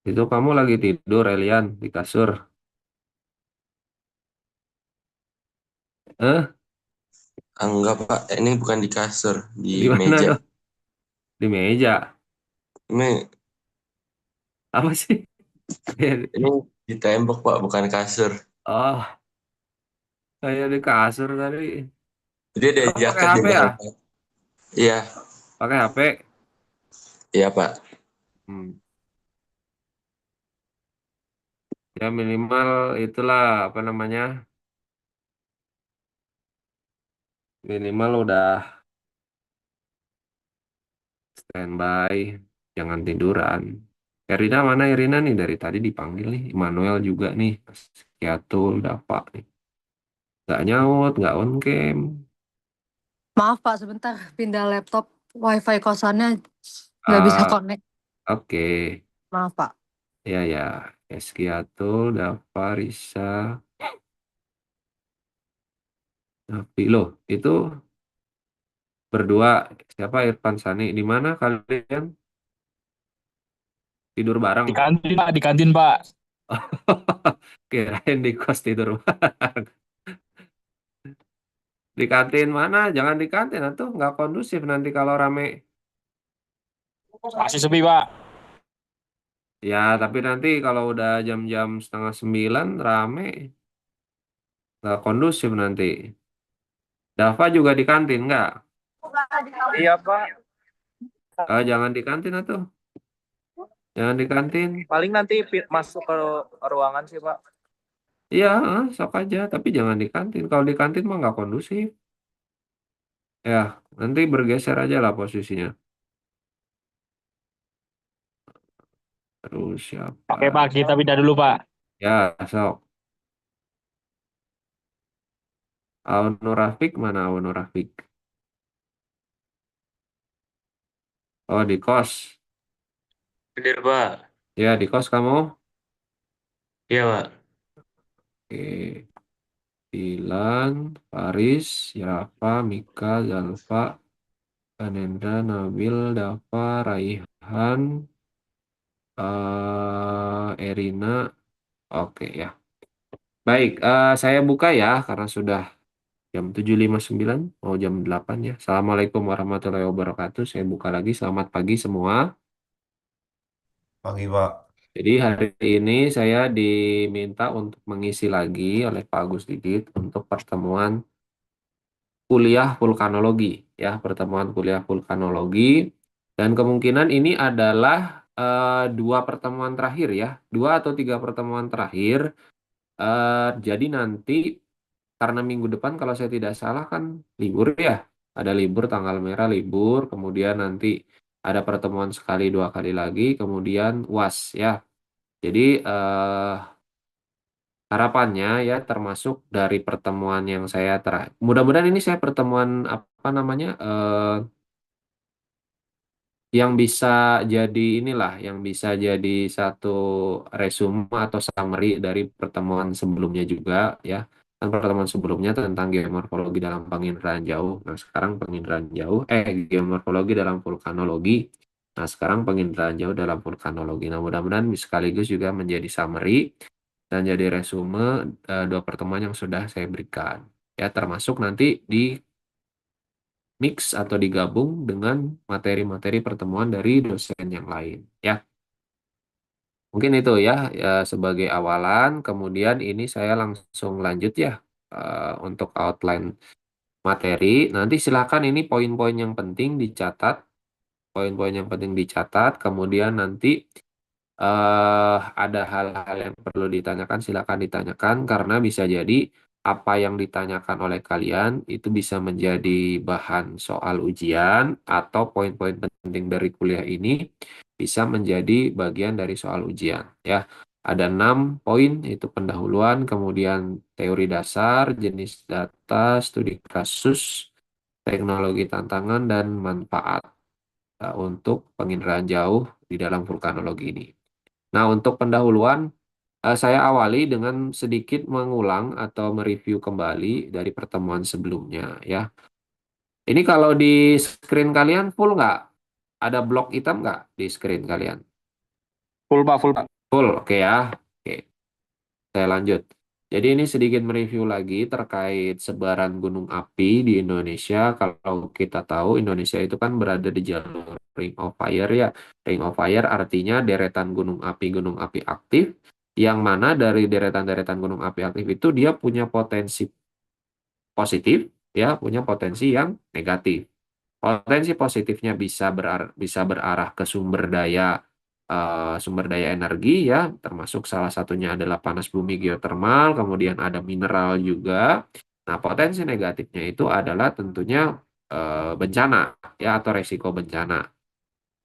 Itu kamu lagi tidur, Elian, di kasur. Eh, Enggak, Pak. Ini bukan di kasur, di di mana meja. tuh? Di meja. Ini Apa sih? ini di tembok, Pak, bukan kasur. Oh, kayak di kasur tadi. Jadi ada Kamu pakai jaket di HP ya? belakang, Pak. Iya, Pakai HP? iya, Pak. Hmm. Ya minimal itulah apa namanya? Minimal udah standby, jangan tiduran. Irina mana Irina nih dari tadi dipanggil nih. Immanuel juga nih. Psikiatul, Dapak nih. Gak nyaut, gak on cam. Maaf Pak, sebentar pindah laptop. WiFi kosannya nggak bisa Ah, connect. oke. Maaf Pak. Ya ya. Eskiatul, Dapak, Risa. Tapi loh, itu berdua siapa Irfan Sani? Di mana kalian tidur bareng? Di kantin, Pak. Di kantin, Pak. Kirain di kos tidur bareng. Di kantin mana? Jangan di kantin, atau nggak kondusif nanti kalau rame. Masih sepi, Pak. Ya, tapi nanti kalau udah jam-jam setengah sembilan rame, nggak kondusif nanti. Dava juga di kantin nggak? Iya Pak, Jangan di kantin atau jangan di kantin. paling nanti masuk ke ruangan sih Pak. Iya, sok aja. Tapi jangan di kantin. Kalau di kantin mah nggak kondusif. Ya, nanti bergeser aja lah posisinya. Terus siapa Oke, Pak. lagi? Kita pindah dulu, Pak. Ya, sok. Aun Rafiq mana Aun Rafiq? Oh, di kos. Hadir, Pak. Ya, di kos kamu? Iya, Pak. Oke. Dilan, Faris, Rafa, Mika, Zalfa, Kanendra, Nabil, Dava, Raihan, Erina. Oke ya. Baik, saya buka ya karena sudah jam 7.59 mau jam 8 ya. Assalamualaikum warahmatullahi wabarakatuh. Saya buka lagi. Selamat pagi semua. Pagi, Pak. Jadi hari ini saya diminta untuk mengisi lagi oleh Pak Agus Didit untuk pertemuan kuliah vulkanologi ya, pertemuan kuliah vulkanologi, dan kemungkinan ini adalah dua pertemuan terakhir ya, dua atau tiga pertemuan terakhir. Jadi nanti karena minggu depan kalau saya tidak salah kan libur ya, ada libur tanggal merah libur, kemudian nanti ada pertemuan sekali dua kali lagi, kemudian UAS ya. Jadi harapannya ya termasuk dari pertemuan yang saya terakhir. Mudah-mudahan ini saya pertemuan apa namanya yang bisa jadi inilah, yang bisa jadi satu resume atau summary dari pertemuan sebelumnya juga ya. Kan pertemuan sebelumnya tentang geomorfologi dalam penginderaan jauh. Nah, sekarang penginderaan jauh, geomorfologi dalam vulkanologi. Nah, sekarang penginderaan jauh dalam vulkanologi. Nah, mudah-mudahan sekaligus juga menjadi summary dan jadi resume dua pertemuan yang sudah saya berikan. Ya, termasuk nanti di mix atau digabung dengan materi-materi pertemuan dari dosen yang lain. Ya, mungkin itu ya, ya sebagai awalan. Kemudian ini saya langsung lanjut ya untuk outline materi. Nanti silakan ini poin-poin yang penting dicatat, poin-poin yang penting dicatat. Kemudian nanti ada hal-hal yang perlu ditanyakan, silakan ditanyakan karena bisa jadi apa yang ditanyakan oleh kalian itu bisa menjadi bahan soal ujian atau poin-poin penting dari kuliah ini bisa menjadi bagian dari soal ujian. Ya, ada 6 poin yaitu pendahuluan, kemudian teori dasar, jenis data, studi kasus, teknologi tantangan dan manfaat untuk penginderaan jauh di dalam vulkanologi ini. Nah, untuk pendahuluan, saya awali dengan sedikit mengulang atau mereview kembali dari pertemuan sebelumnya ya. Ini kalau di screen kalian full nggak? Ada blok hitam nggak di screen kalian? Full Pak, full Pak. Full, oke ya. Oke, saya lanjut. Jadi ini sedikit mereview lagi terkait sebaran gunung api di Indonesia. Kalau kita tahu Indonesia itu kan berada di jalur Ring of Fire ya. Ring of Fire artinya deretan gunung api aktif, yang mana dari deretan-deretan gunung api aktif itu dia punya potensi positif, ya, punya potensi yang negatif. Potensi positifnya bisa berarah ke sumber daya energi ya, termasuk salah satunya adalah panas bumi geotermal, kemudian ada mineral juga. Nah, potensi negatifnya itu adalah tentunya bencana ya, atau resiko bencana.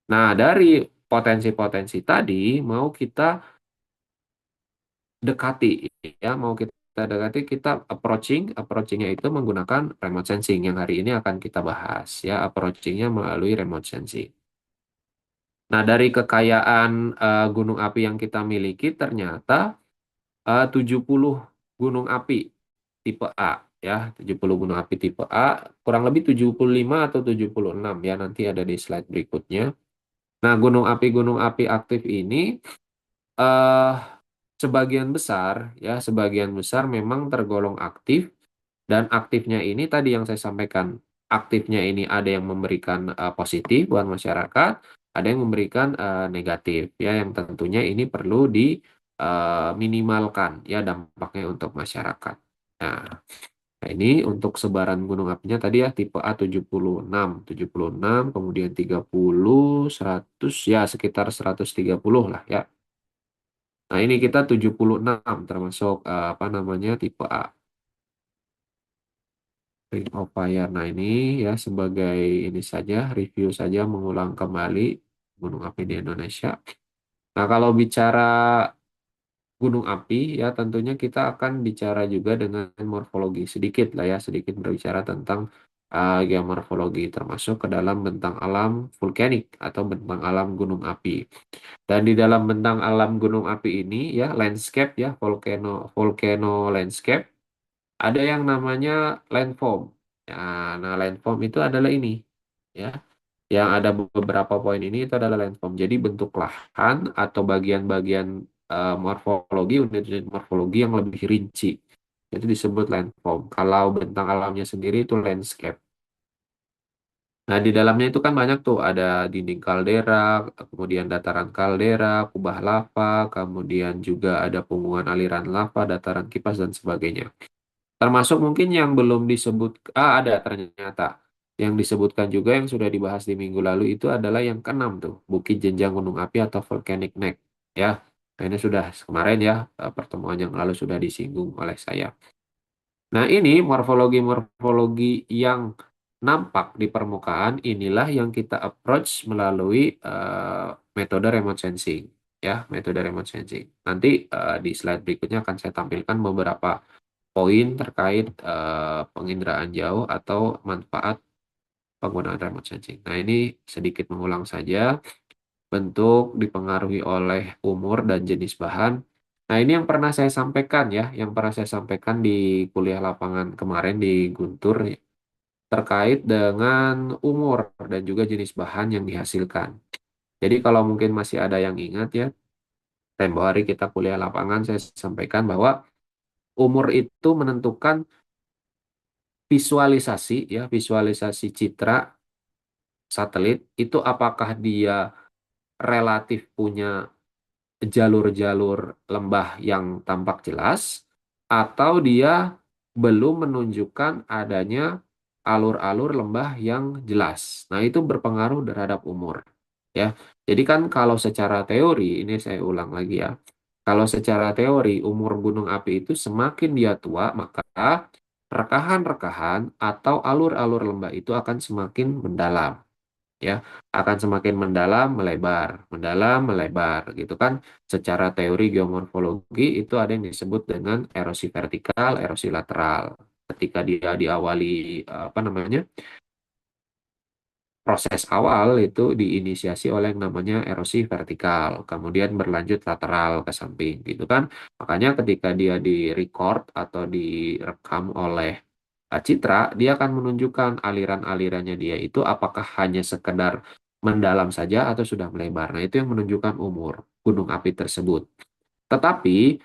Nah, dari potensi-potensi tadi mau kita dekati ya, mau kita dekati, kita approachingnya itu menggunakan remote sensing yang hari ini akan kita bahas ya, approachingnya melalui remote sensing. Nah, dari kekayaan gunung api yang kita miliki ternyata 70 gunung api tipe A ya, 70 gunung api tipe A, kurang lebih 75 atau 76 ya, nanti ada di slide berikutnya. Nah, gunung api aktif ini eh sebagian besar memang tergolong aktif, dan aktifnya ini tadi yang saya sampaikan, aktifnya ini ada yang memberikan positif buat masyarakat, ada yang memberikan negatif ya, yang tentunya ini perlu diminimalkan ya dampaknya untuk masyarakat. Nah, ini untuk sebaran gunung apinya tadi ya, tipe A 76, kemudian 30, 100 ya, sekitar 130 lah ya. Nah, ini kita 76 termasuk apa namanya, tipe A. Ring of Fire. Nah, ini ya sebagai ini saja, review saja, mengulang kembali gunung api di Indonesia. Nah, kalau bicara gunung api ya, tentunya kita akan bicara juga dengan morfologi sedikit lah ya, sedikit berbicara tentang geomorfologi, termasuk ke dalam bentang alam vulkanik atau bentang alam gunung api. Dan di dalam bentang alam gunung api ini ya, landscape ya, volcano volcano landscape, ada yang namanya landform. Ya, nah, landform itu adalah ini ya. Yang ada beberapa poin ini itu adalah landform. Jadi bentuk lahan atau bagian-bagian unit-unit morfologi yang lebih rinci. Itu disebut landform. Kalau bentang alamnya sendiri itu landscape. Nah, di dalamnya itu kan banyak tuh, ada dinding kaldera, kemudian dataran kaldera, kubah lava, kemudian juga ada punggungan aliran lava, dataran kipas, dan sebagainya. Termasuk mungkin yang belum disebut, ada ternyata. Yang disebutkan juga yang sudah dibahas di minggu lalu itu adalah yang keenam tuh, Bukit Jenjang Gunung Api atau Volcanic Neck. Ya, nah, ini sudah kemarin ya, pertemuan yang lalu sudah disinggung oleh saya. Nah, ini morfologi-morfologi yang nampak di permukaan inilah yang kita approach melalui metode remote sensing. Ya, metode remote sensing. Nanti di slide berikutnya akan saya tampilkan beberapa poin terkait penginderaan jauh atau manfaat penggunaan remote sensing. Nah, ini sedikit mengulang saja. Bentuk dipengaruhi oleh umur dan jenis bahan. Nah, ini yang pernah saya sampaikan ya, yang pernah saya sampaikan di kuliah lapangan kemarin di Guntur terkait dengan umur dan juga jenis bahan yang dihasilkan. Jadi kalau mungkin masih ada yang ingat ya, tempo hari kita kuliah lapangan saya sampaikan bahwa umur itu menentukan visualisasi citra satelit itu, apakah dia relatif punya jalur-jalur lembah yang tampak jelas, atau dia belum menunjukkan adanya alur-alur lembah yang jelas. Nah, itu berpengaruh terhadap umur. Ya, jadi kan kalau secara teori, ini saya ulang lagi ya, kalau secara teori umur gunung api itu semakin dia tua, maka rekahan-rekahan atau alur-alur lembah itu akan semakin mendalam. Ya, akan semakin mendalam, melebar gitu kan. Secara teori geomorfologi itu ada yang disebut dengan erosi vertikal, erosi lateral. Ketika dia diawali apa namanya, proses awal itu diinisiasi oleh yang namanya erosi vertikal, kemudian berlanjut lateral ke samping gitu kan. Makanya ketika dia di-record atau direkam oleh citra, dia akan menunjukkan aliran-alirannya dia itu apakah hanya sekedar mendalam saja atau sudah melebar. Nah, itu yang menunjukkan umur gunung api tersebut. Tetapi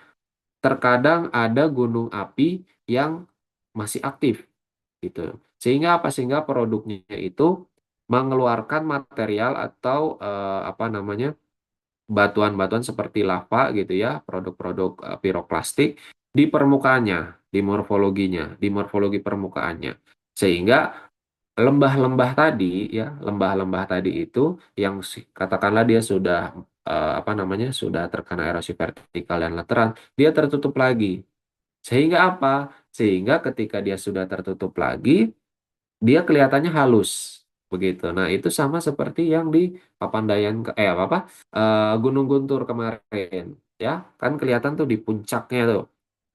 terkadang ada gunung api yang masih aktif gitu. Sehingga apa? Sehingga produknya itu mengeluarkan material atau apa namanya? Batuan-batuan seperti lava gitu ya, produk-produk piroklastik di permukaannya, di morfologi permukaannya. Sehingga lembah-lembah tadi ya, lembah-lembah tadi itu yang katakanlah dia sudah apa namanya? Sudah terkena erosi vertikal dan lateral, dia tertutup lagi. Sehingga apa? Sehingga ketika dia sudah tertutup lagi, dia kelihatannya halus begitu. Nah, itu sama seperti yang di Papandayan apa Gunung Guntur kemarin ya. Kan kelihatan tuh di puncaknya tuh.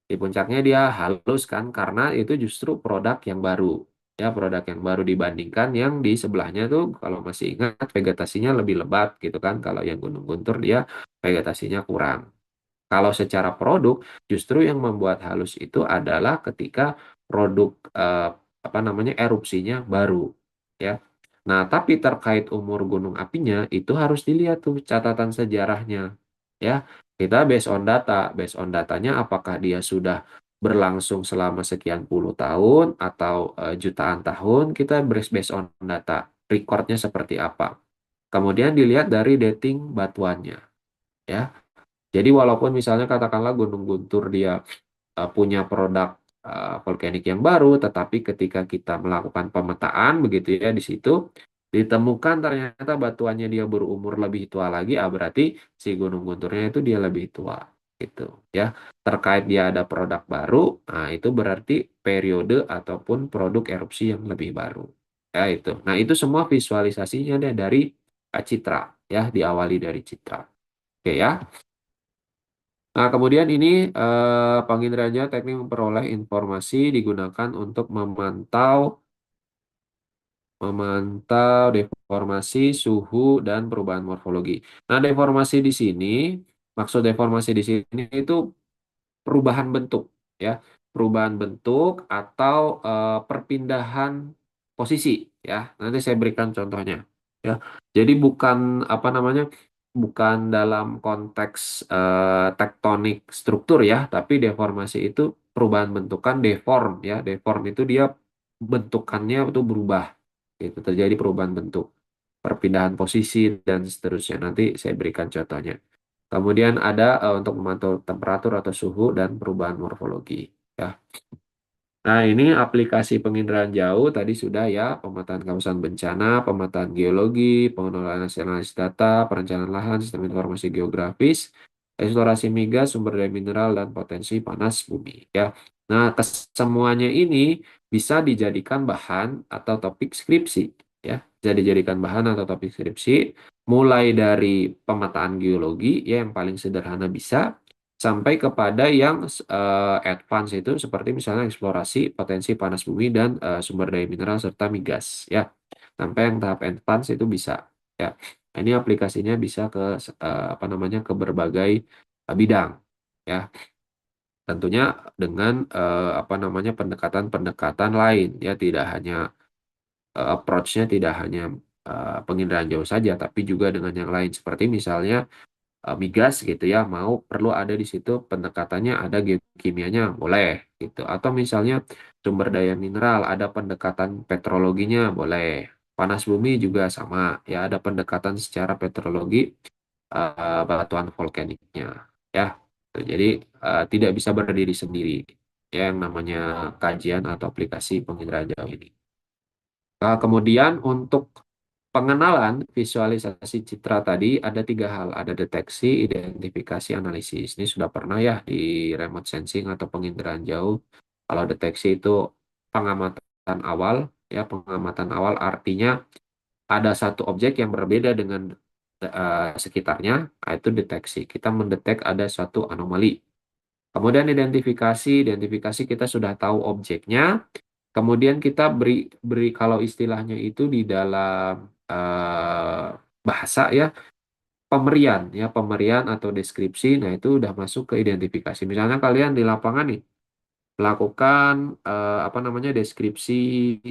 Di puncaknya dia halus kan karena itu justru produk yang baru. Ya, produk yang baru dibandingkan yang di sebelahnya tuh kalau masih ingat vegetasinya lebih lebat gitu kan. Kalau yang Gunung Guntur dia vegetasinya kurang. Kalau secara produk, justru yang membuat halus itu adalah ketika produk apa namanya erupsinya baru, ya. Nah, tapi terkait umur gunung apinya itu harus dilihat tuh catatan sejarahnya, ya. Kita based on datanya apakah dia sudah berlangsung selama sekian puluh tahun atau jutaan tahun, kita based on data, recordnya seperti apa. Kemudian dilihat dari dating batuannya, ya. Jadi walaupun misalnya katakanlah Gunung Guntur dia punya produk volkanik yang baru, tetapi ketika kita melakukan pemetaan begitu ya di situ ditemukan ternyata batuannya dia berumur lebih tua lagi, berarti si Gunung Gunturnya itu dia lebih tua gitu ya. Terkait dia ada produk baru, nah itu berarti periode ataupun produk erupsi yang lebih baru. Ya itu. Nah, itu semua visualisasinya ada dari citra ya, diawali dari citra. Oke ya. Nah, kemudian ini penginderaan teknik memperoleh informasi digunakan untuk memantau deformasi, suhu, dan perubahan morfologi. Nah, deformasi di sini, maksud deformasi di sini itu perubahan bentuk, ya, perubahan bentuk atau perpindahan posisi, ya. Nanti saya berikan contohnya, ya. Jadi bukan apa namanya, bukan dalam konteks tektonik struktur ya, tapi deformasi itu perubahan bentukan deform, ya. Deform itu dia bentukannya itu berubah, itu terjadi perubahan bentuk, perpindahan posisi dan seterusnya. Nanti saya berikan contohnya. Kemudian ada untuk memantau temperatur atau suhu dan perubahan morfologi. Ya. Nah, ini aplikasi penginderaan jauh tadi sudah ya, pemetaan kawasan bencana, pemetaan geologi, pengelolaan analisis data, perencanaan lahan, sistem informasi geografis, eksplorasi migas, sumber daya mineral, dan potensi panas bumi. Ya. Nah, kesemuanya ini bisa dijadikan bahan atau topik skripsi. Ya, bisa dijadikan bahan atau topik skripsi, mulai dari pemetaan geologi, ya yang paling sederhana bisa, sampai kepada yang advance itu seperti misalnya eksplorasi potensi panas bumi dan sumber daya mineral serta migas ya. Sampai yang tahap advance itu bisa ya. Ini aplikasinya bisa ke apa namanya ke berbagai bidang ya. Tentunya dengan apa namanya pendekatan-pendekatan lain ya, tidak hanya approach-nya tidak hanya penginderaan jauh saja tapi juga dengan yang lain seperti misalnya migas gitu ya, mau perlu ada di situ pendekatannya, ada geokimianya boleh gitu, atau misalnya sumber daya mineral ada pendekatan petrologinya boleh, panas bumi juga sama ya, ada pendekatan secara petrologi batuan volkaniknya ya. Jadi tidak bisa berdiri sendiri ya yang namanya kajian atau aplikasi penginderaan jauh ini. Kemudian untuk pengenalan visualisasi citra tadi ada tiga hal, ada deteksi, identifikasi, analisis. Ini sudah pernah ya di remote sensing atau penginderaan jauh. Kalau deteksi itu pengamatan awal, ya pengamatan awal artinya ada satu objek yang berbeda dengan sekitarnya, nah, itu deteksi. Kita mendetek ada suatu anomali. Kemudian identifikasi kita sudah tahu objeknya. Kemudian kita beri kalau istilahnya itu di dalam bahasa ya, pemerian atau deskripsi. Nah, itu udah masuk ke identifikasi. Misalnya kalian di lapangan nih melakukan apa namanya deskripsi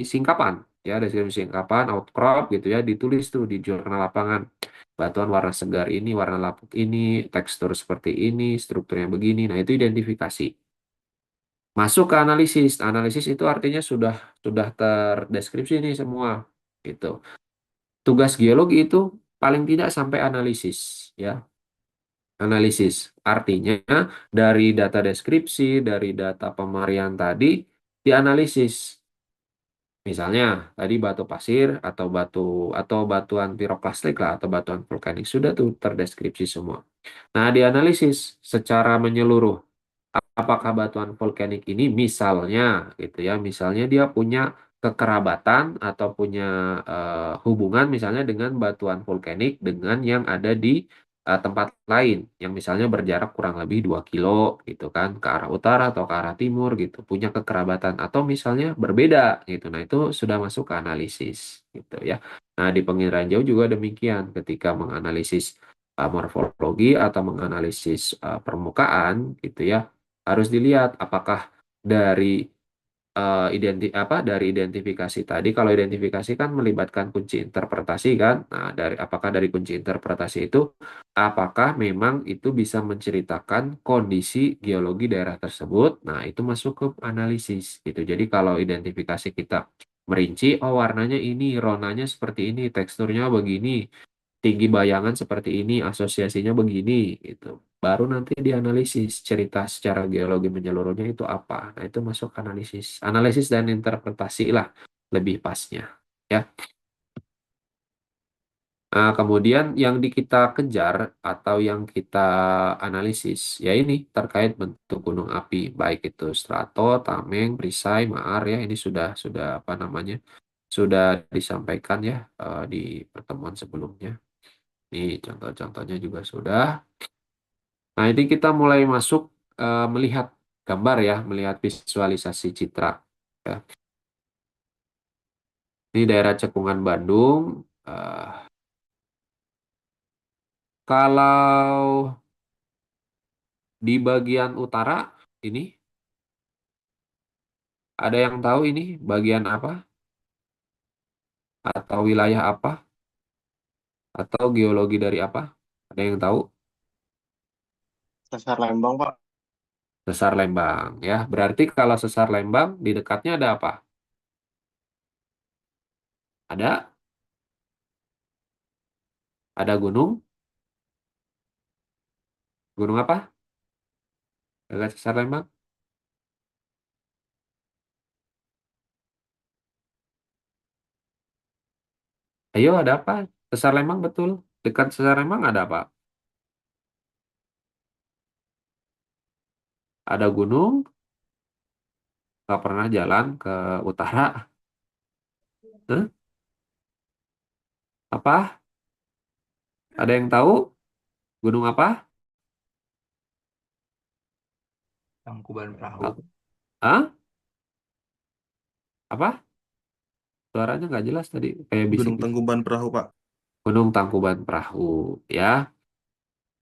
singkapan ya deskripsi singkapan outcrop gitu ya, ditulis tuh di jurnal lapangan. Batuan warna segar ini, warna lapuk ini, tekstur seperti ini, strukturnya begini. Nah, itu identifikasi. Masuk ke analisis. Analisis itu artinya sudah terdeskripsi nih semua gitu. Tugas geologi itu paling tidak sampai analisis ya. Analisis artinya dari data deskripsi, dari data pemarian tadi dianalisis. Misalnya tadi batu pasir atau batuan piroklastik lah atau batuan vulkanik sudah tuh terdeskripsi semua. Nah, dianalisis secara menyeluruh. Apakah batuan vulkanik ini misalnya gitu ya, misalnya dia punya kekerabatan atau punya hubungan misalnya dengan batuan vulkanik dengan yang ada di tempat lain yang misalnya berjarak kurang lebih 2 kilo gitu kan ke arah utara atau ke arah timur gitu, punya kekerabatan atau misalnya berbeda gitu. Nah, itu sudah masuk ke analisis gitu ya. Nah, di penginderaan jauh juga demikian ketika menganalisis morfologi atau menganalisis permukaan gitu ya, harus dilihat apakah dari dari identifikasi tadi. Kalau identifikasi kan melibatkan kunci interpretasi kan. Nah, apakah dari kunci interpretasi itu apakah memang itu bisa menceritakan kondisi geologi daerah tersebut. Nah, itu masuk ke analisis gitu. Jadi kalau identifikasi kita merinci, oh warnanya ini, ronanya seperti ini, teksturnya begini, tinggi bayangan seperti ini, asosiasinya begini, gitu. Baru nanti dianalisis cerita secara geologi menyeluruhnya itu apa. Nah, itu masuk analisis. Analisis dan interpretasi lah lebih pasnya. Ya. Nah, kemudian yang kita kejar atau yang kita analisis, ya ini terkait bentuk gunung api, baik itu strato, tameng, perisai, maar ya, ini sudah apa namanya, sudah disampaikan ya di pertemuan sebelumnya. Ini contoh-contohnya juga sudah. Nah, ini kita mulai masuk melihat gambar ya, melihat visualisasi citra. Ya. Ini daerah Cekungan Bandung. Kalau di bagian utara ini ada yang tahu ini bagian apa atau wilayah apa atau geologi dari apa? Ada yang tahu? Sesar Lembang, Pak. Sesar Lembang ya. Berarti kalau Sesar Lembang di dekatnya ada apa? Ada gunung. Gunung apa? Dekat Sesar Lembang? Ayo, ada apa? Sesar Lembang betul. Dekat Sesar Lembang ada apa? Ada gunung, nggak pernah jalan ke utara. Hah? Apa? Ada yang tahu? Gunung apa? Tangkuban Perahu. Hah? Apa? Suaranya nggak jelas tadi, kayak Gunung bisik-bisik. Tangkuban Perahu, Pak. Gunung Tangkuban Perahu, ya.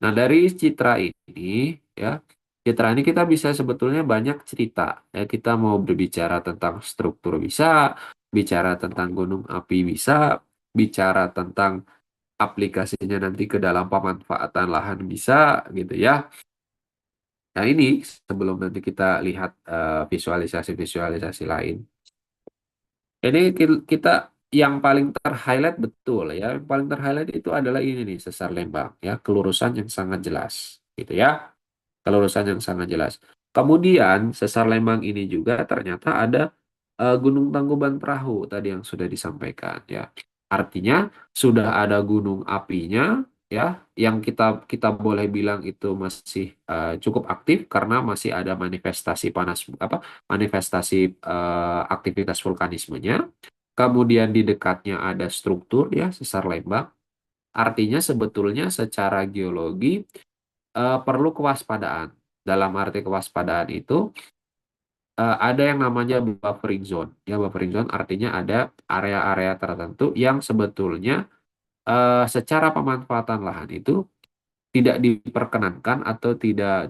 Nah, dari citra ini, ya, citra ini kita bisa sebetulnya banyak cerita. Ya, kita mau berbicara tentang struktur bisa, bicara tentang gunung api bisa, bicara tentang aplikasinya nanti ke dalam pemanfaatan lahan bisa, gitu ya. Nah, ini sebelum nanti kita lihat visualisasi-visualisasi lain. Ini kita yang paling terhighlight betul ya. Yang paling terhighlight itu adalah ini nih, Sesar Lembang ya, kelurusan yang sangat jelas gitu ya. Kelurusan yang sangat jelas. Kemudian Sesar Lembang ini juga ternyata ada Gunung Tangkuban Perahu tadi yang sudah disampaikan ya. Artinya sudah ada gunung apinya ya, yang kita kita boleh bilang itu masih cukup aktif karena masih ada manifestasi panas apa manifestasi aktivitas vulkanismenya. Kemudian di dekatnya ada struktur ya, Sesar Lembang. Artinya sebetulnya secara geologi perlu kewaspadaan. Dalam arti kewaspadaan itu ada yang namanya buffering zone. Ya, buffering zone artinya ada area-area tertentu yang sebetulnya secara pemanfaatan lahan itu tidak diperkenankan atau tidak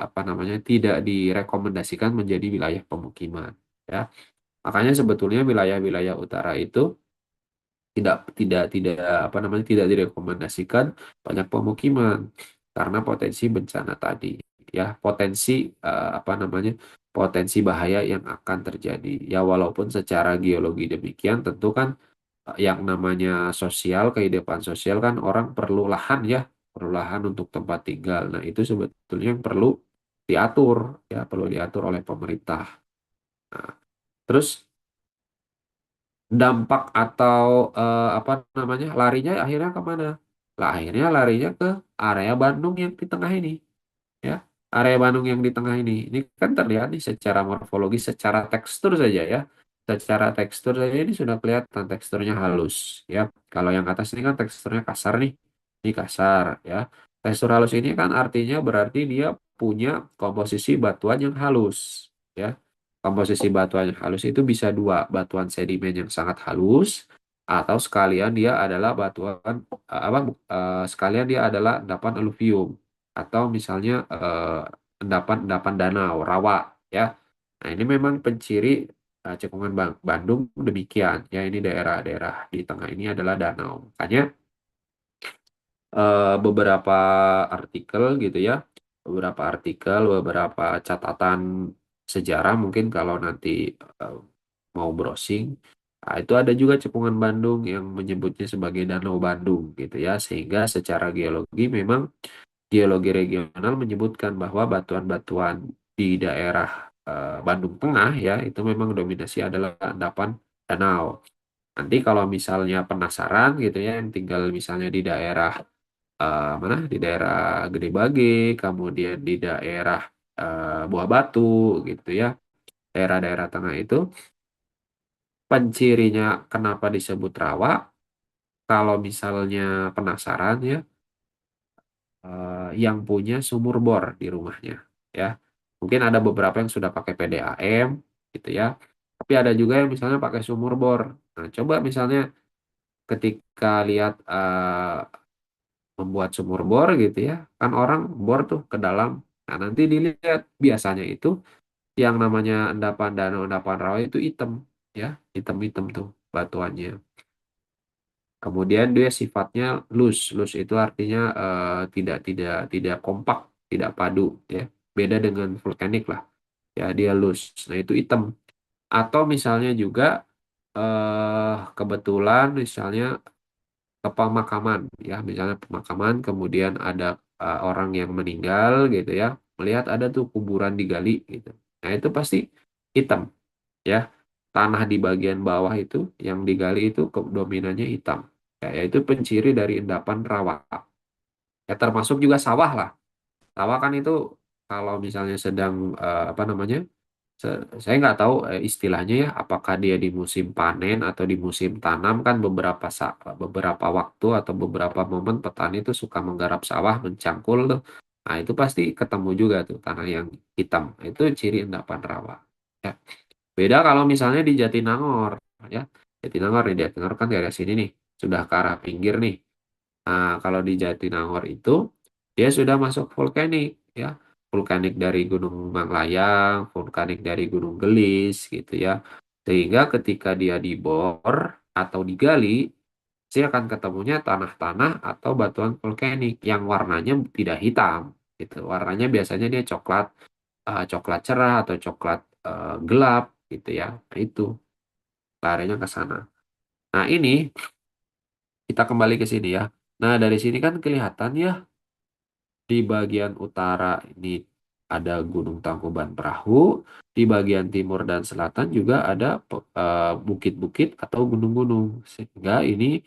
apa namanya tidak direkomendasikan menjadi wilayah pemukiman. Ya. Makanya sebetulnya wilayah-wilayah utara itu tidak apa namanya tidak direkomendasikan banyak pemukiman karena potensi bencana tadi, ya potensi apa namanya potensi bahaya yang akan terjadi, ya walaupun secara geologi demikian tentu kan yang namanya sosial, kehidupan sosial kan orang perlu lahan, ya perlu lahan untuk tempat tinggal. Nah itu sebetulnya yang perlu diatur, ya perlu diatur oleh pemerintah. Nah, terus dampak atau apa namanya larinya akhirnya kemana? Lah akhirnya larinya ke area Bandung yang di tengah ini, ya area Bandung yang di tengah ini kan terlihat nih secara morfologi, secara tekstur saja, ya secara tekstur saja ini sudah kelihatan teksturnya halus, ya kalau yang atas ini kan teksturnya kasar nih, ini kasar, ya tekstur halus ini kan artinya berarti dia punya komposisi batuan yang halus, ya komposisi batuan yang halus itu bisa dua, batuan sedimen yang sangat halus atau sekalian dia adalah batuan sekalian dia adalah endapan aluvium atau misalnya endapan-endapan danau, rawa, ya. Nah, ini memang penciri cekungan Bandung demikian, ya ini daerah-daerah di tengah ini adalah danau. Makanya beberapa artikel gitu ya, beberapa catatan sejarah mungkin kalau nanti eh, mau browsing, nah, itu ada juga cekungan Bandung yang menyebutnya sebagai Danau Bandung gitu ya, sehingga secara geologi memang geologi regional menyebutkan bahwa batuan-batuan di daerah Bandung Tengah ya itu memang dominasi adalah endapan danau. Nanti kalau misalnya penasaran gitu ya, yang tinggal misalnya di daerah mana di daerah Gede Bage, kemudian di daerah Buah Batu gitu ya, daerah-daerah tengah itu pencirinya kenapa disebut rawa, kalau misalnya penasaran ya, yang punya sumur bor di rumahnya, ya mungkin ada beberapa yang sudah pakai PDAM gitu ya, tapi ada juga yang misalnya pakai sumur bor. Nah coba misalnya ketika lihat membuat sumur bor gitu ya, kan orang bor tuh ke dalam. Nah, nanti dilihat biasanya itu yang namanya endapan danau, endapan rawa itu hitam, ya, hitam-hitam tuh batuannya. Kemudian dia sifatnya loose, loose itu artinya tidak kompak, tidak padu, ya. Beda dengan vulkanik lah, ya dia loose. Nah itu hitam. Atau misalnya juga kebetulan misalnya ke pemakaman, ya misalnya pemakaman kemudian ada orang yang meninggal gitu ya, melihat ada tuh kuburan digali gitu, nah itu pasti hitam, ya tanah di bagian bawah itu yang digali itu dominannya hitam, ya itu penciri dari endapan rawa, ya termasuk juga sawah lah. Sawah kan itu kalau misalnya sedang apa namanya, saya nggak tahu istilahnya ya, apakah dia di musim panen atau di musim tanam kan beberapa waktu atau beberapa momen petani itu suka menggarap sawah, mencangkul tuh. Nah, itu pasti ketemu juga tuh tanah yang hitam. Itu ciri endapan rawa. Ya. Beda kalau misalnya di Jatinangor, ya. Jatinangor nih, Jatinangor kan daerah sini nih, sudah ke arah pinggir nih. Nah, kalau di Jatinangor itu dia sudah masuk vulkanik, ya. Vulkanik dari Gunung Manglayang, vulkanik dari Gunung Gelis gitu ya. Sehingga ketika dia dibor atau digali, dia akan ketemunya tanah-tanah atau batuan vulkanik yang warnanya tidak hitam gitu. Warnanya biasanya dia coklat, coklat cerah atau coklat gelap gitu ya. Nah, itu larinya ke sana. Nah, ini kita kembali ke sini ya. Nah, dari sini kan kelihatan ya, di bagian utara ini ada Gunung Tangkuban Perahu, di bagian timur dan selatan juga ada bukit-bukit atau gunung-gunung. Sehingga ini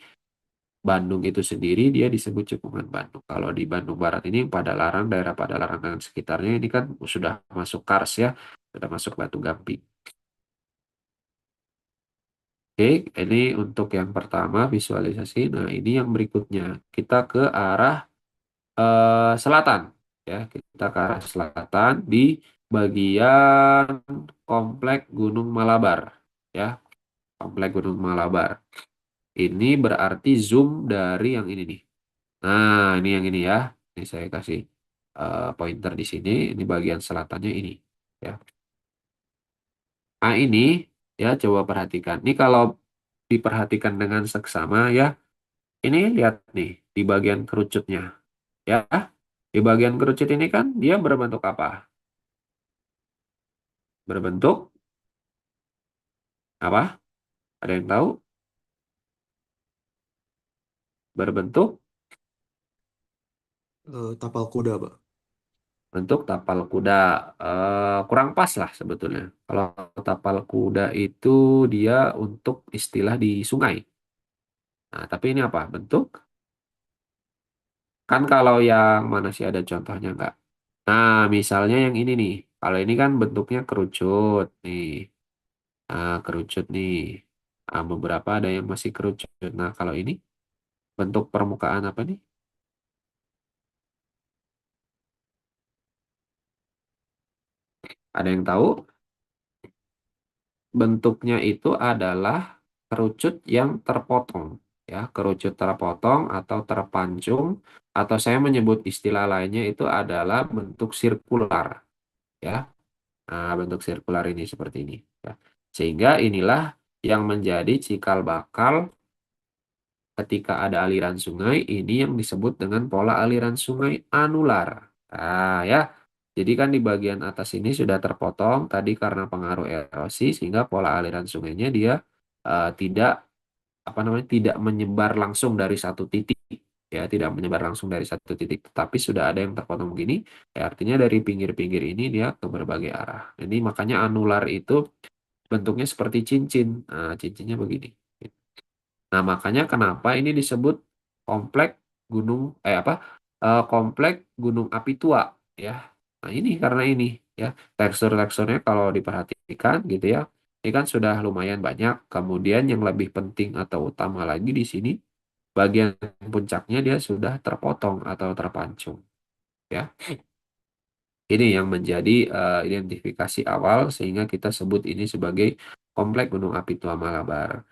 Bandung itu sendiri dia disebut Cekungan Bandung. Kalau di Bandung Barat ini Padalarang, daerah Padalarang dan sekitarnya ini kan sudah masuk kars ya, sudah masuk Batu Gamping. Oke, ini untuk yang pertama visualisasi. Nah, ini yang berikutnya. Kita ke arah selatan, ya kita ke arah selatan di bagian komplek Gunung Malabar, ya komplek Gunung Malabar ini berarti zoom dari yang ini nih. Nah ini yang ini ya, ini saya kasih pointer di sini, ini bagian selatannya ini, ya. Nah ini Ya, coba perhatikan. Ini kalau diperhatikan dengan seksama ya, ini lihat nih di bagian kerucutnya. Ya, di bagian kerucut ini kan dia berbentuk apa? Berbentuk apa? Ada yang tahu? Berbentuk Tapal kuda, Pak. bentuk tapal kuda. Kurang pas lah sebetulnya. Kalau tapal kuda itu dia untuk istilah di sungai. Nah, tapi ini apa? Bentuk? Kan kalau yang mana sih ada contohnya nggak? Nah, misalnya yang ini nih. Kalau ini kan bentuknya kerucut nih. Nah, kerucut nih. Beberapa ada yang masih kerucut. Nah, kalau ini bentuk permukaan apa nih? Ada yang tahu? Bentuknya itu adalah kerucut yang terpotong. Ya, kerucut terpotong atau terpancung. Atau saya menyebut istilah lainnya itu adalah bentuk sirkular. Ya, nah, bentuk sirkular ini seperti ini. Ya. Sehingga inilah yang menjadi cikal bakal ketika ada aliran sungai, ini yang disebut dengan pola aliran sungai anular. Nah, ya. Jadi kan di bagian atas ini sudah terpotong tadi karena pengaruh erosi sehingga pola aliran sungainya dia tidak apa namanya tidak menyebar langsung dari satu titik ya tidak menyebar langsung dari satu titik tetapi sudah ada yang terpotong begini ya artinya dari pinggir-pinggir ini dia ke berbagai arah. Ini makanya anular itu bentuknya seperti cincin. Nah, cincinnya begini. Nah, makanya kenapa ini disebut komplek gunung komplek gunung api tua ya. Nah, ini karena ini ya teksturnya kalau diperhatikan gitu ya. Ini kan sudah lumayan banyak. Kemudian yang lebih penting atau utama lagi di sini bagian puncaknya dia sudah terpotong atau terpancung ya. Ini yang menjadi identifikasi awal sehingga kita sebut ini sebagai komplek gunung api tua Malabar.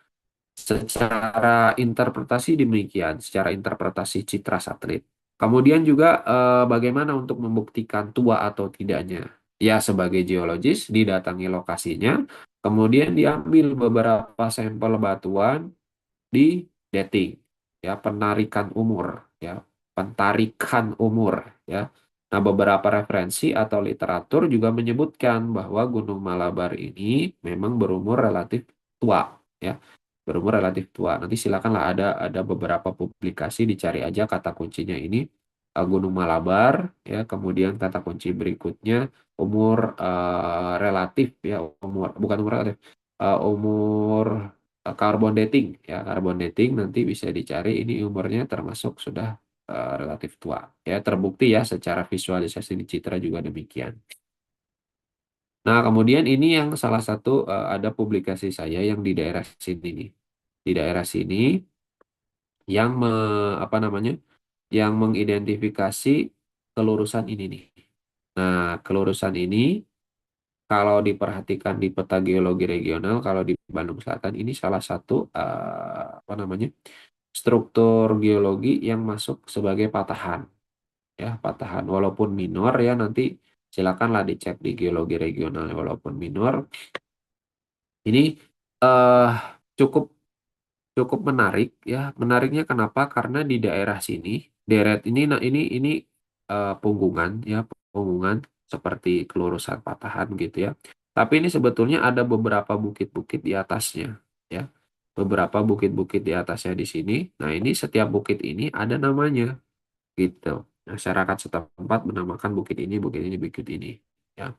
Secara interpretasi demikian, secara interpretasi citra satelit. Kemudian juga bagaimana untuk membuktikan tua atau tidaknya? Ya, sebagai geologis didatangi lokasinya, kemudian diambil beberapa sampel batuan di dating, ya penarikan umur, ya pentarikan umur, ya. Nah, beberapa referensi atau literatur juga menyebutkan bahwa Gunung Malabar ini memang berumur relatif tua, ya berumur relatif tua. Nanti silakanlah ada beberapa publikasi dicari aja kata kuncinya ini Gunung Malabar ya kemudian kata kunci berikutnya umur relatif ya umur bukan umur relatif umur carbon dating ya carbon dating nanti bisa dicari ini umurnya termasuk sudah relatif tua ya terbukti ya secara visualisasi di citra juga demikian. Nah, kemudian ini yang salah satu ada publikasi saya yang di daerah sini nih. Di daerah sini yang apa namanya? Yang mengidentifikasi kelurusan ini nih. Nah, kelurusan ini kalau diperhatikan di peta geologi regional kalau di Bandung Selatan ini salah satu apa namanya? Struktur geologi yang masuk sebagai patahan ya, patahan walaupun minor ya nanti silakanlah dicek di geologi regional walaupun minor. Ini eh cukup cukup menarik ya. Menariknya kenapa? Karena di daerah sini, deret ini nah ini punggungan ya, punggungan seperti kelurusan patahan gitu ya. Tapi ini sebetulnya ada beberapa bukit-bukit di atasnya ya. Beberapa bukit-bukit di atasnya di sini. Nah, ini setiap bukit ini ada namanya gitu. Masyarakat setempat menamakan bukit ini, bukit ini ya.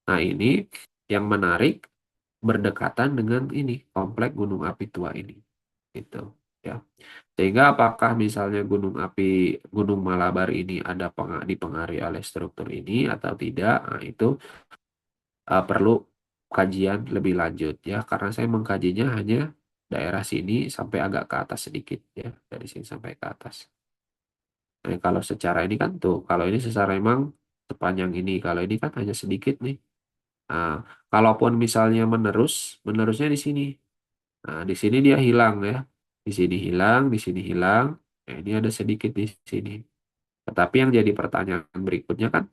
Nah, ini yang menarik berdekatan dengan ini komplek Gunung Api Tua ini gitu ya sehingga apakah misalnya Gunung Malabar ini ada dipengaruhi oleh struktur ini atau tidak nah, itu perlu kajian lebih lanjut ya karena saya mengkajinya hanya daerah sini sampai agak ke atas sedikit ya dari sini sampai ke atas. Nah, kalau secara ini kan tuh kalau ini secara emang sepanjang ini kalau ini kan hanya sedikit nih. Nah, kalaupun misalnya menerusnya di sini. Nah, di sini dia hilang ya. Di sini hilang, di sini hilang. Nah, ini ada sedikit di sini. Tetapi yang jadi pertanyaan berikutnya kan,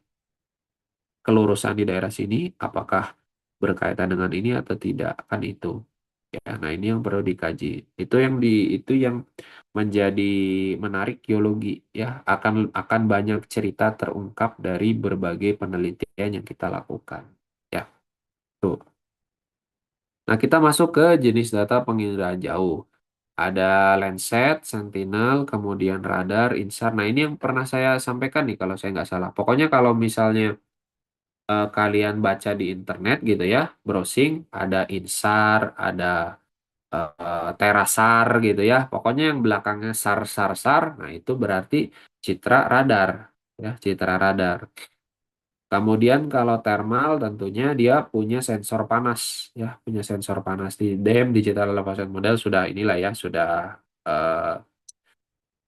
kelurusan di daerah sini, apakah berkaitan dengan ini atau tidak, kan itu. Ya, nah ini yang perlu dikaji. Itu yang menjadi menarik geologi ya. Akan banyak cerita terungkap dari berbagai penelitian yang kita lakukan. Ya, tuh. Nah, kita masuk ke jenis data penginderaan jauh. Ada Landsat, Sentinel, kemudian radar, INSAR. Nah, ini yang pernah saya sampaikan nih kalau saya nggak salah. Pokoknya kalau misalnya kalian baca di internet gitu ya, browsing, ada INSAR, ada Terasar gitu ya. Pokoknya yang belakangnya SAR, SAR, SAR. Nah, itu berarti citra radar. Ya, citra radar. Kemudian kalau thermal tentunya dia punya sensor panas. Ya, punya sensor panas. Di DEM, Digital Elevation Model, sudah inilah ya, sudah eh,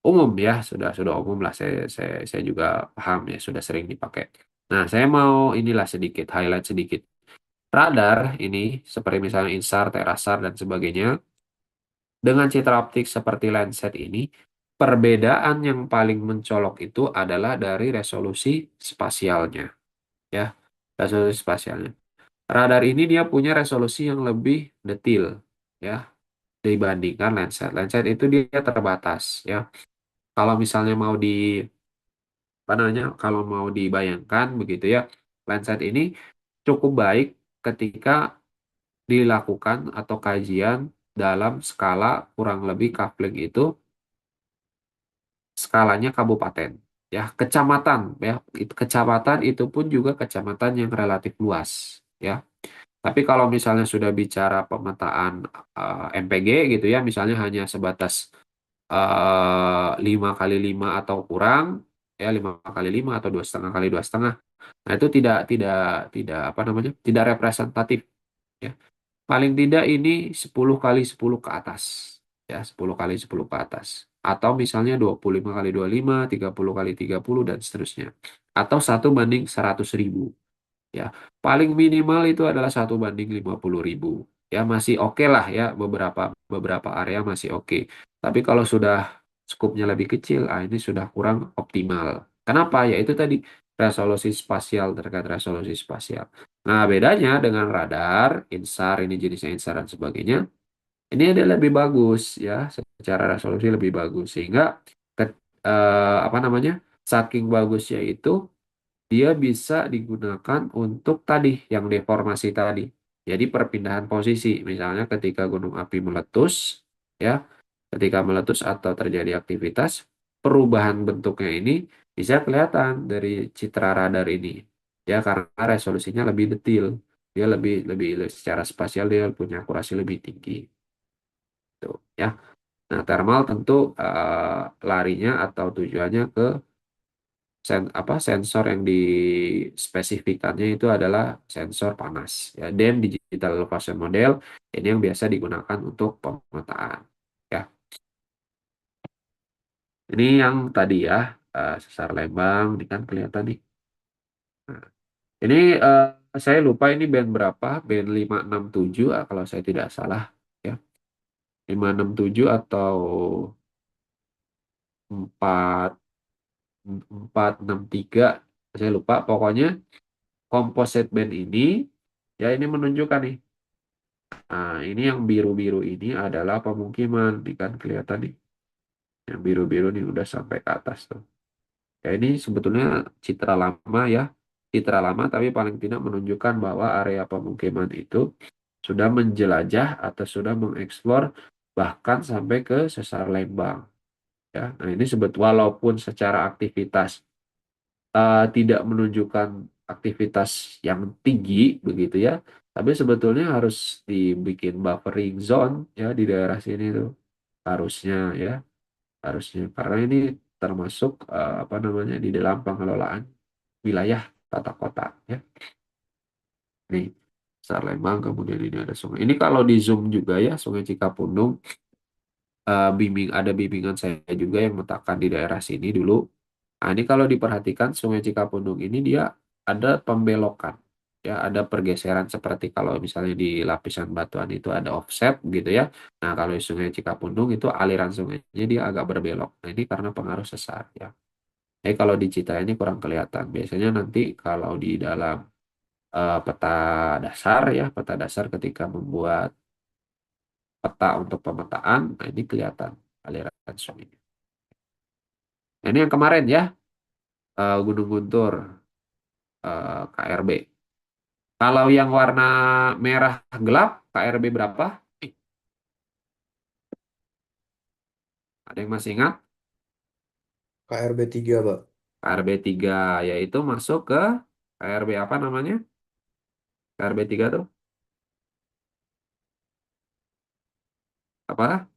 umum ya, sudah umum lah. Saya juga paham ya, sudah sering dipakai. Nah, saya mau inilah sedikit, highlight sedikit. Radar ini, seperti misalnya INSAR, Terasar, dan sebagainya, dengan citra optik seperti Landsat ini, perbedaan yang paling mencolok itu adalah dari resolusi spasialnya. Ya, resolusi spasialnya. Radar ini dia punya resolusi yang lebih detail, ya, dibandingkan Landsat. Landsat itu dia terbatas, ya. Kalau misalnya mau apa namanya, kalau mau dibayangkan begitu ya, Landsat ini cukup baik ketika dilakukan atau kajian dalam skala kurang lebih coupling itu skalanya kabupaten, ya, kecamatan, ya. Kecamatan itu pun juga kecamatan yang relatif luas, ya. Tapi kalau misalnya sudah bicara pemetaan MPG gitu ya, misalnya hanya sebatas 5 kali 5 atau kurang, ya, 5 kali 5 atau 2,5 kali 2,5. Nah, itu tidak apa namanya, tidak representatif, ya. Paling tidak ini 10 kali 10 ke atas. Ya, 10 kali 10 ke atas. Atau misalnya 25 kali 25, 30 kali 30, dan seterusnya. Atau 1:100.000. Ya, paling minimal itu adalah 1:50.000. Ya, masih oke lah ya, beberapa beberapa area masih oke. Tapi kalau sudah skupnya lebih kecil, ini sudah kurang optimal. Kenapa? Ya itu tadi, resolusi spasial, terkait resolusi spasial. Nah, bedanya dengan radar, INSAR, ini jenisnya INSAR dan sebagainya, ini ada lebih bagus ya, secara resolusi lebih bagus, sehingga apa namanya? Saking bagusnya itu dia bisa digunakan untuk tadi yang deformasi tadi. Jadi perpindahan posisi, misalnya ketika gunung api meletus, ya, ketika meletus atau terjadi aktivitas, perubahan bentuknya ini bisa kelihatan dari citra radar ini, ya, karena resolusinya lebih detail, dia lebih lebih secara spasial dia punya akurasi lebih tinggi, tuh, ya. Nah, thermal tentu larinya atau tujuannya ke sensor yang dispesifikannya itu adalah sensor panas, ya. DEM, Digital Elevation Model, ini yang biasa digunakan untuk pemetaan, ya. Ini yang tadi ya, sesar Lembang ini kan kelihatan nih. Nah, ini saya lupa ini band berapa, band 567 kalau saya tidak salah, ya. 567 atau 4 463, saya lupa. Pokoknya composite band ini, ya, ini menunjukkan nih. Nah, ini yang biru-biru ini adalah pemukiman, ini kan kelihatan nih. Yang biru-biru nih udah sampai ke atas tuh. Ya, ini sebetulnya citra lama ya. Citra lama tapi paling tidak menunjukkan bahwa area pemukiman itu sudah menjelajah atau sudah mengeksplor bahkan sampai ke sesar Lembang. Ya, nah ini walaupun secara aktivitas tidak menunjukkan aktivitas yang tinggi begitu ya, tapi sebetulnya harus dibikin buffering zone ya di daerah sini tuh, harusnya ya, harusnya, karena ini termasuk apa namanya, di dalam pengelolaan wilayah tata kota, ya. Nih, Sar Lembang, kemudian ini ada sungai. Ini kalau di zoom juga ya, Sungai Cikapundung, ada bimbingan saya juga yang meletakkan di daerah sini dulu. Nah, ini kalau diperhatikan Sungai Cikapundung ini dia ada pembelokan, ya, ada pergeseran seperti kalau misalnya di lapisan batuan itu ada offset gitu ya. Nah, kalau di Sungai Cikapundung itu aliran sungainya dia agak berbelok. Nah, ini karena pengaruh sesar, ya. Kalau di Cita ini kurang kelihatan. Biasanya nanti kalau di dalam peta dasar ya, peta dasar ketika membuat peta untuk pemetaan, nah ini kelihatan aliran sungai. Nah, ini yang kemarin ya, Gunung Guntur, KRB. Kalau yang warna merah gelap, KRB berapa? Ada yang masih ingat? KRB 3, Pak. KRB 3, yaitu masuk ke KRB apa namanya? KRB 3 tuh apa?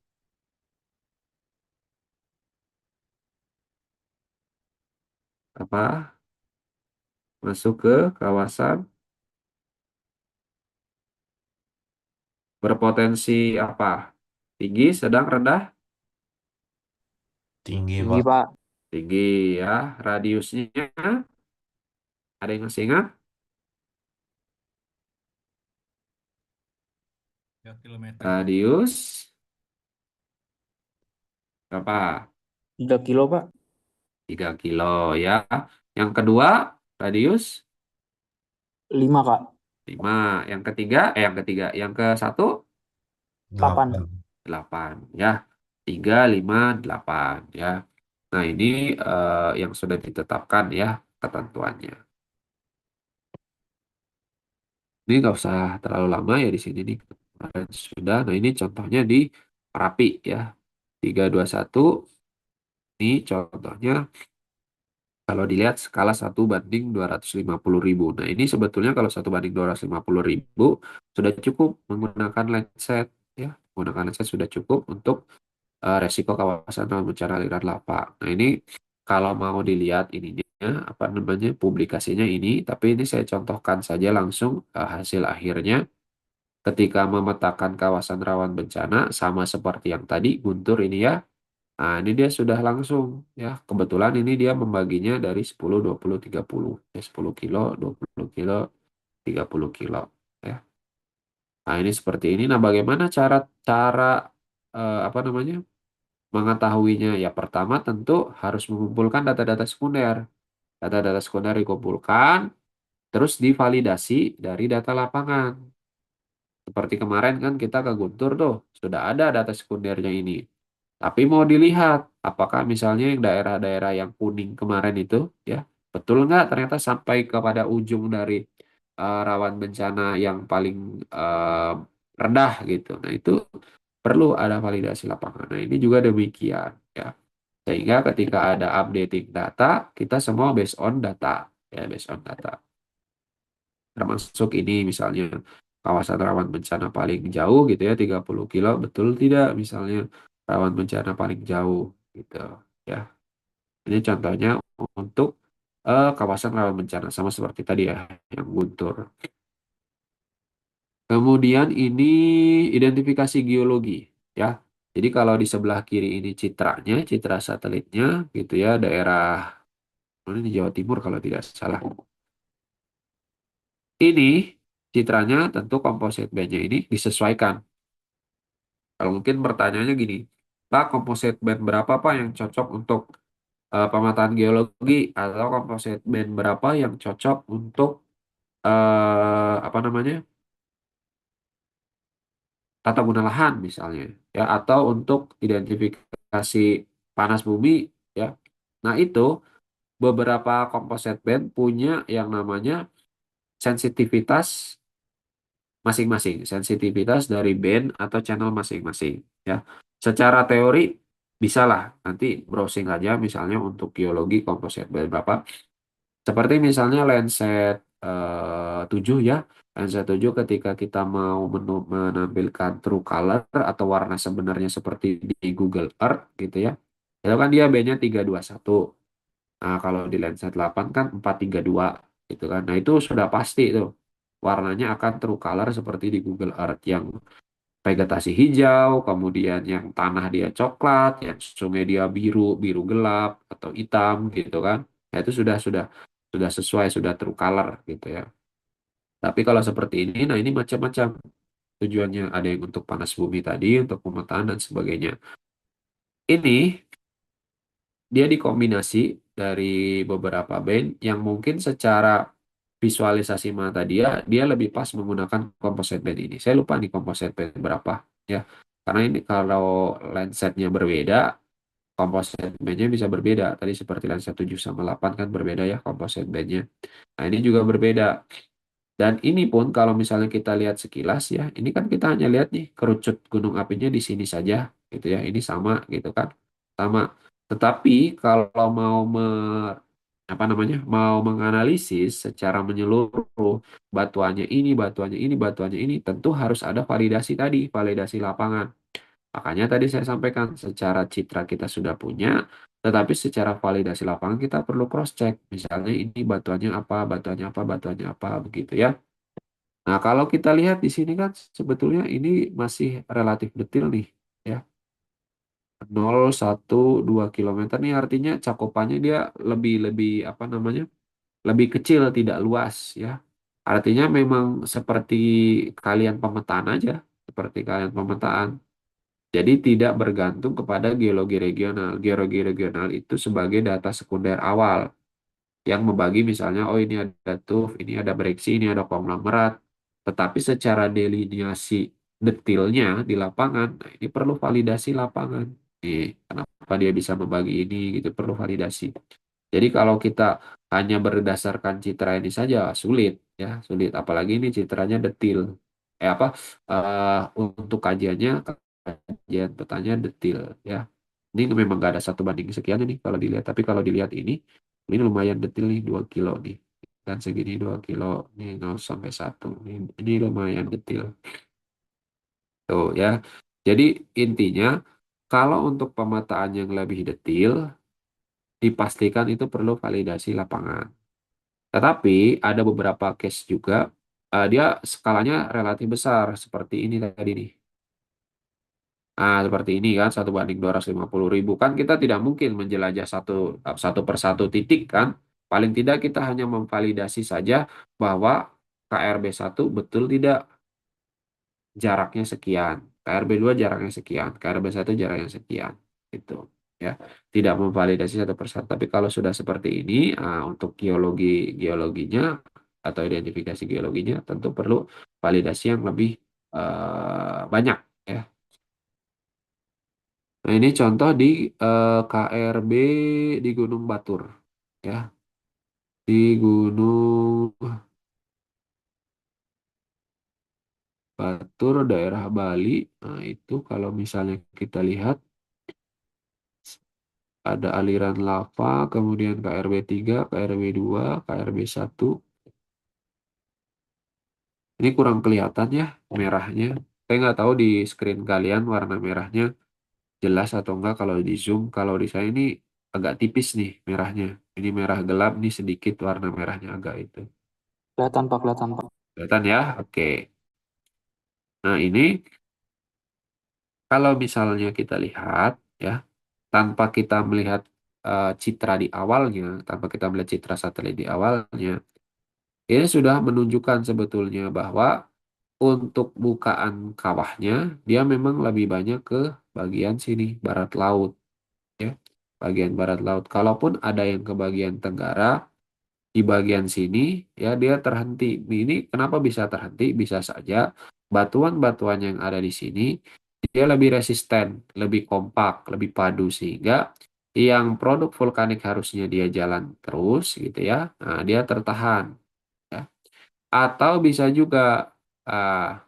Apa? Masuk ke kawasan berpotensi apa? Tinggi, sedang, rendah? Tinggi, Tinggi, Pak. Pak. Tinggi ya. Radiusnya ada yang masih ingat? 3 kilometer. Radius berapa? 3 kilo, Pak. 3 kilo ya. Yang kedua, radius 5, Kak. 5. Yang ke satu 8. 8 ya. 3, 5, 8 ya. Nah, ini yang sudah ditetapkan ya ketentuannya. Ini nggak usah terlalu lama ya di sini nih. Kemarin sudah. Nah, ini contohnya di Merapi ya. 321. Ini contohnya kalau dilihat skala 1:250.000. Nah, ini sebetulnya kalau 1:250.000 sudah cukup menggunakan Landsat ya. Menggunakan Landsat sudah cukup untuk resiko kawasan rawan bencana aliran lava. Nah, ini kalau mau dilihat ininya apa namanya publikasinya ini, tapi ini saya contohkan saja langsung hasil akhirnya ketika memetakan kawasan rawan bencana sama seperti yang tadi Guntur ini ya. Nah, ini dia sudah langsung ya. Kebetulan ini dia membaginya dari 10, 20, 30. Ya, 10 kilo, 20 kilo, 30 kilo ya. Nah, ini seperti ini. Nah, bagaimana cara cara apa namanya? Mengetahuinya? Ya, pertama tentu harus mengumpulkan data-data sekunder. Data-data sekunder dikumpulkan, terus divalidasi dari data lapangan. Seperti kemarin kan kita ke Guntur tuh, sudah ada data sekundernya ini. Tapi mau dilihat, apakah misalnya yang daerah-daerah yang kuning kemarin itu, ya, betul nggak ternyata sampai kepada ujung dari rawan bencana yang paling eh, rendah gitu. Nah, itu perlu ada validasi lapangan. Nah, ini juga demikian, ya. Sehingga ketika ada updating data, kita semua based on data, ya, based on data. Termasuk ini misalnya kawasan rawan bencana paling jauh gitu ya 30 kilo betul tidak misalnya rawan bencana paling jauh gitu ya. Ini contohnya untuk kawasan rawan bencana sama seperti tadi ya yang Guntur. Kemudian ini identifikasi geologi ya. Jadi kalau di sebelah kiri ini citranya, citra satelitnya gitu ya daerah ini Jawa Timur kalau tidak salah. Ini citranya tentu composite band-nya ini disesuaikan. Kalau mungkin pertanyaannya gini, Pak, composite band berapa Pak yang cocok untuk pemetaan geologi atau composite band berapa yang cocok untuk apa namanya tata guna lahan misalnya, ya atau untuk identifikasi panas bumi, ya. Nah itu beberapa composite band punya yang namanya sensitivitas masing-masing, sensitivitas dari band atau channel masing-masing ya. Secara teori bisa lah nanti browsing aja misalnya untuk geologi komposit band berapa. Seperti misalnya Landsat 7 ya. Landsat 7 ketika kita mau menampilkan true color atau warna sebenarnya seperti di Google Earth gitu ya. Itu kan dia bandnya 321. Nah, kalau di Landsat 8 kan 432 gitu kan. Nah, itu sudah pasti tuh. Warnanya akan true color seperti di Google Earth yang vegetasi hijau, kemudian yang tanah dia coklat, yang sungai dia biru, biru gelap atau hitam gitu kan. Nah, itu sudah sesuai, sudah true color gitu ya. Tapi kalau seperti ini, nah ini macam-macam tujuannya. Ada yang untuk panas bumi tadi, untuk pemetaan dan sebagainya. Ini dia dikombinasi dari beberapa band yang mungkin secara visualisasi mata dia lebih pas menggunakan composite band ini. Saya lupa nih composite band berapa ya. Karena ini kalau lensetnya berbeda, composite bandnya bisa berbeda. Tadi seperti lensa 7 sama 8 kan berbeda ya composite bandnya. Nah, ini juga berbeda. Dan ini pun kalau misalnya kita lihat sekilas ya, ini kan kita hanya lihat nih kerucut gunung apinya di sini saja gitu ya. Ini sama gitu kan. Sama. Tetapi kalau apa namanya? Mau menganalisis secara menyeluruh batuannya ini tentu harus ada validasi tadi, validasi lapangan. Makanya tadi saya sampaikan secara citra kita sudah punya, tetapi secara validasi lapangan kita perlu cross check. Misalnya ini batuannya apa begitu ya. Nah, kalau kita lihat di sini kan sebetulnya ini masih relatif detil nih ya. 0,1, 2 kilometer nih artinya cakupannya dia lebih lebih apa namanya? Lebih kecil, tidak luas ya. Artinya memang seperti kalian pemetaan aja, seperti kalian pemetaan. Jadi tidak bergantung kepada geologi regional. Geologi regional itu sebagai data sekunder awal yang membagi misalnya, oh ini ada tuff, ini ada breksi, ini ada konglomerat. Tetapi secara delineasi detailnya di lapangan, nah ini perlu validasi lapangan. Kenapa dia bisa membagi ini gitu, perlu validasi. Jadi kalau kita hanya berdasarkan citra ini saja sulit ya, sulit. Apalagi ini citranya detil. Apa untuk kajiannya kajian petanya detil ya. Ini memang nggak ada satu banding sekian nih kalau dilihat. Tapi kalau dilihat ini lumayan detil nih 2 kilo nih. Dan segini 2 kilo nih 0 sampai 1. Ini lumayan detil. Tuh ya. Jadi intinya kalau untuk pemetaan yang lebih detil dipastikan itu perlu validasi lapangan. Tetapi ada beberapa case juga dia skalanya relatif besar seperti ini tadi nih. Nah, seperti ini kan 1 banding 250.000 kan kita tidak mungkin menjelajah satu per satu titik kan. Paling tidak kita hanya memvalidasi saja bahwa KRB 1 betul tidak jaraknya sekian, KRB 2 jaraknya sekian, KRB 1 jaraknya sekian. Itu ya. Tidak memvalidasi satu persatu. Tapi kalau sudah seperti ini, untuk geologinya atau identifikasi geologinya tentu perlu validasi yang lebih banyak ya. Nah, ini contoh di KRB di Gunung Batur ya. Di Gunung Batur daerah Bali. Nah, itu kalau misalnya kita lihat ada aliran lava, kemudian KRB 3, KRB 2, KRB 1. Ini kurang kelihatan ya merahnya. Saya nggak tahu di screen kalian warna merahnya jelas atau enggak kalau di zoom. Kalau di saya ini agak tipis nih merahnya. Ini merah gelap nih sedikit warna merahnya agak itu. Kelihatan Pak, kelihatan Pak. Kelihatan ya? Oke. Nah, ini kalau misalnya kita lihat ya, tanpa kita melihat citra di awalnya, tanpa kita melihat citra satelit di awalnya, ini sudah menunjukkan sebetulnya bahwa untuk bukaan kawahnya, dia memang lebih banyak ke bagian sini, barat laut. Ya, bagian barat laut. Kalaupun ada yang ke bagian tenggara, di bagian sini, ya dia terhenti. Ini kenapa bisa terhenti? Bisa saja batuan-batuan yang ada di sini, dia lebih resisten, lebih kompak, lebih padu, sehingga yang produk vulkanik harusnya dia jalan terus, gitu ya. Nah, dia tertahan. Ya. Atau bisa juga ah,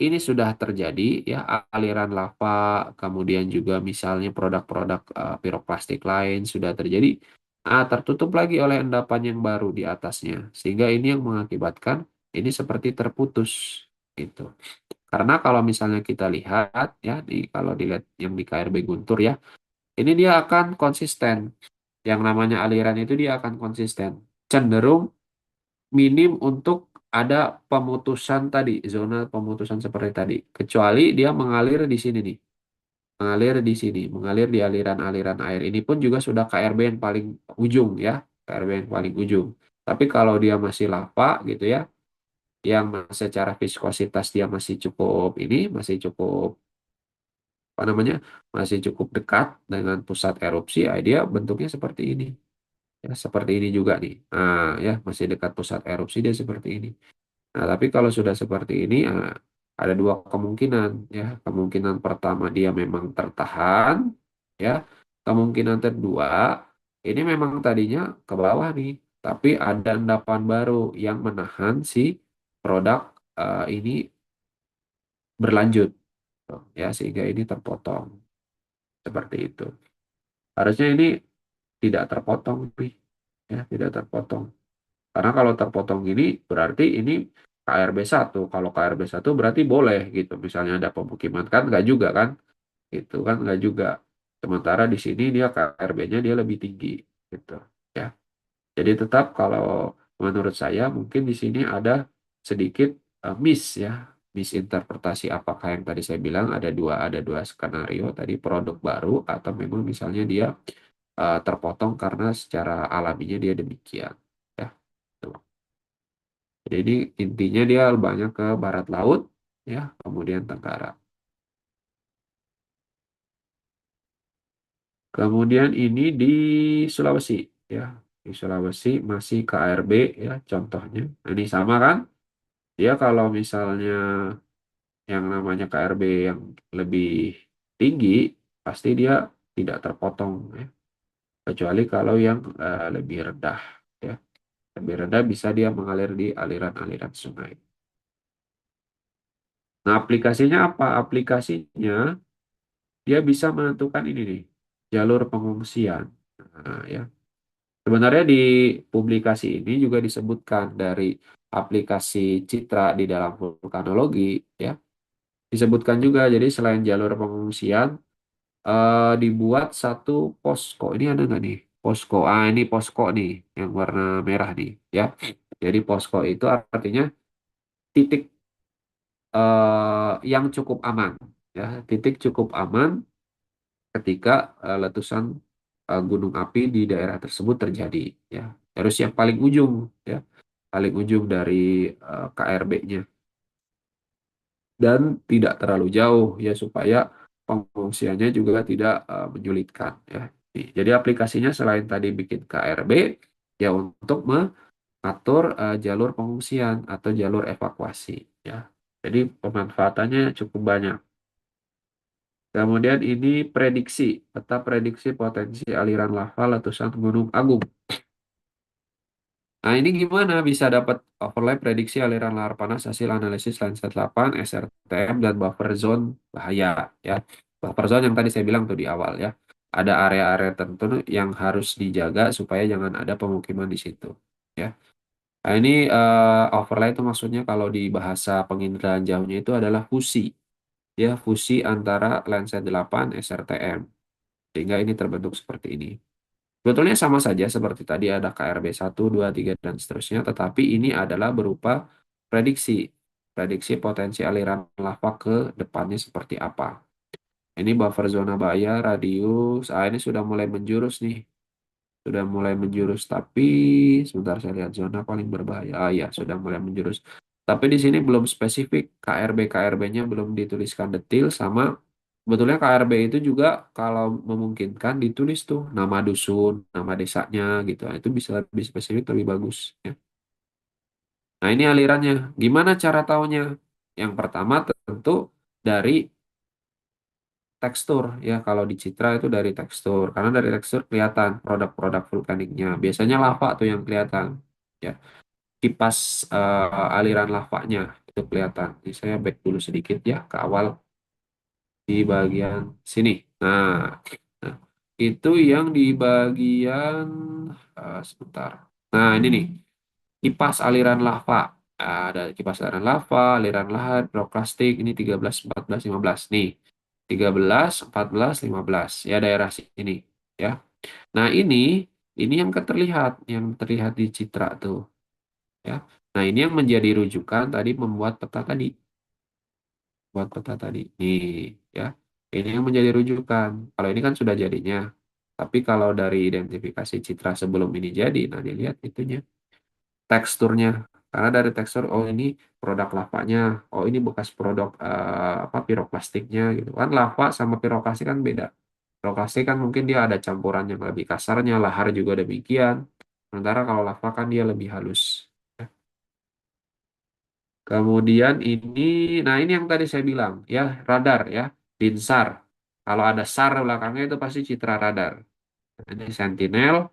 ini sudah terjadi ya aliran lava, kemudian juga misalnya produk-produk piroklastik lain sudah terjadi. Tertutup lagi oleh endapan yang baru di atasnya, sehingga ini yang mengakibatkan ini seperti terputus itu. Karena kalau misalnya kita lihat ya kalau dilihat yang di KRB Guntur ya, ini dia akan konsisten. Yang namanya aliran itu dia akan konsisten. Cenderung minim untuk ada pemutusan tadi, zona pemutusan seperti tadi. Kecuali dia mengalir di sini nih. Mengalir di sini, mengalir di aliran-aliran air. Ini pun juga sudah KRB yang paling ujung ya. KRB yang paling ujung. Tapi kalau dia masih lava gitu ya, yang secara viskositas dia masih cukup ini, masih cukup apa namanya? Masih cukup dekat dengan pusat erupsi, dia bentuknya seperti ini. Ya, seperti ini juga nih. Nah, ya masih dekat pusat erupsi dia seperti ini. Nah, tapi kalau sudah seperti ini, ada dua kemungkinan ya. Kemungkinan pertama dia memang tertahan, ya. Kemungkinan kedua, ini memang tadinya ke bawah nih, tapi ada endapan baru yang menahan si produk ini berlanjut, ya, sehingga ini terpotong seperti itu. Harusnya ini tidak terpotong nih, ya, tidak terpotong. Karena kalau terpotong gini berarti ini KRB 1. Kalau KRB 1 berarti boleh gitu. Misalnya ada pemukiman kan nggak juga kan? Itu kan nggak juga. Sementara di sini dia KRB-nya dia lebih tinggi gitu ya. Jadi tetap kalau menurut saya mungkin di sini ada sedikit miss ya. Misinterpretasi apakah yang tadi saya bilang ada dua skenario tadi produk baru atau memang misalnya dia terpotong karena secara alaminya dia demikian ya. Tuh. Jadi ini intinya dia banyak ke barat laut, ya, kemudian tenggara. Kemudian ini di Sulawesi, ya, di Sulawesi masih KRB, ya, contohnya. Nah, ini sama kan? Dia kalau misalnya yang namanya KRB yang lebih tinggi, pasti dia tidak terpotong, ya. Kecuali kalau yang lebih rendah, ya. Lebih rendah bisa dia mengalir di aliran-aliran sungai. Nah, aplikasinya apa? Aplikasinya dia bisa menentukan ini nih, jalur pengungsian. Nah, ya. Sebenarnya di publikasi ini juga disebutkan dari aplikasi Citra di dalam vulkanologi, ya. Disebutkan juga, jadi selain jalur pengungsian, dibuat satu posko. Ini ada nggak nih? Posko. Ini posko nih, yang warna merah nih, ya. Jadi posko itu artinya titik yang cukup aman, ya. Titik cukup aman ketika letusan gunung api di daerah tersebut terjadi, ya, harus yang paling ujung, ya, paling ujung dari KRB-nya dan tidak terlalu jauh, ya, supaya pengungsiannya juga tidak menyulitkan, ya. Jadi aplikasinya selain tadi bikin KRB, ya, untuk mengatur jalur pengungsian atau jalur evakuasi, ya. Jadi pemanfaatannya cukup banyak. Kemudian ini prediksi, peta prediksi potensi aliran lava letusan Gunung Agung. Nah, ini gimana bisa dapat overlay prediksi aliran lahar panas hasil analisis Landsat 8, SRTM, dan buffer zone bahaya, ya. Buffer zone yang tadi saya bilang tuh di awal, ya. Ada area-area tertentu yang harus dijaga supaya jangan ada pemukiman di situ, ya. Nah, ini overlay itu maksudnya kalau di bahasa penginderaan jauhnya itu adalah fusi, ya, fusi antara Landsat 8, SRTM. Sehingga ini terbentuk seperti ini. Sebetulnya sama saja seperti tadi ada KRB 1, 2, 3, dan seterusnya, tetapi ini adalah berupa prediksi. Prediksi potensi aliran lava ke depannya seperti apa. Ini buffer zona bahaya, radius. Ini sudah mulai menjurus nih. Sudah mulai menjurus, tapi sebentar saya lihat zona paling berbahaya. Ya, sudah mulai menjurus. Tapi di sini belum spesifik. KRB-nya belum dituliskan detail sama. Sebetulnya KRB itu juga kalau memungkinkan ditulis tuh nama dusun, nama desanya gitu. Nah, itu bisa lebih spesifik, lebih bagus, ya. Nah, ini alirannya. Gimana cara taunya? Yang pertama tentu dari tekstur, ya. Kalau di Citra itu dari tekstur. Karena dari tekstur kelihatan produk-produk vulkaniknya. Biasanya lava tuh yang kelihatan, ya. Kipas aliran lavanya itu kelihatan. Ini saya back dulu sedikit ya ke awal di bagian sini. Nah, itu yang di bagian sebentar. Nah, ini nih, kipas aliran lava. Ada kipas aliran lava, aliran lahar, piroklastik, ini 13, 14, 15 nih. 13, 14, 15, ya, daerah sini, ya. Nah, ini yang terlihat di Citra tuh, ya. Nah, ini yang menjadi rujukan tadi membuat peta tadi. Buat peta tadi. Nih, ya. Ini yang menjadi rujukan. Kalau ini kan sudah jadinya. Tapi kalau dari identifikasi Citra sebelum ini jadi, nah, dilihat itunya, teksturnya. Karena dari tekstur, oh, ini produk lavanya, oh, ini bekas produk apa, piroklastiknya gitu. Kan lava sama piroklastik kan beda. Piroklastik kan mungkin dia ada campuran yang lebih kasarnya, lahar juga demikian. Sementara kalau lava kan dia lebih halus. Kemudian ini, nah ini yang tadi saya bilang ya, radar ya, DINSAR. Kalau ada SAR belakangnya itu pasti citra radar. Ini Sentinel,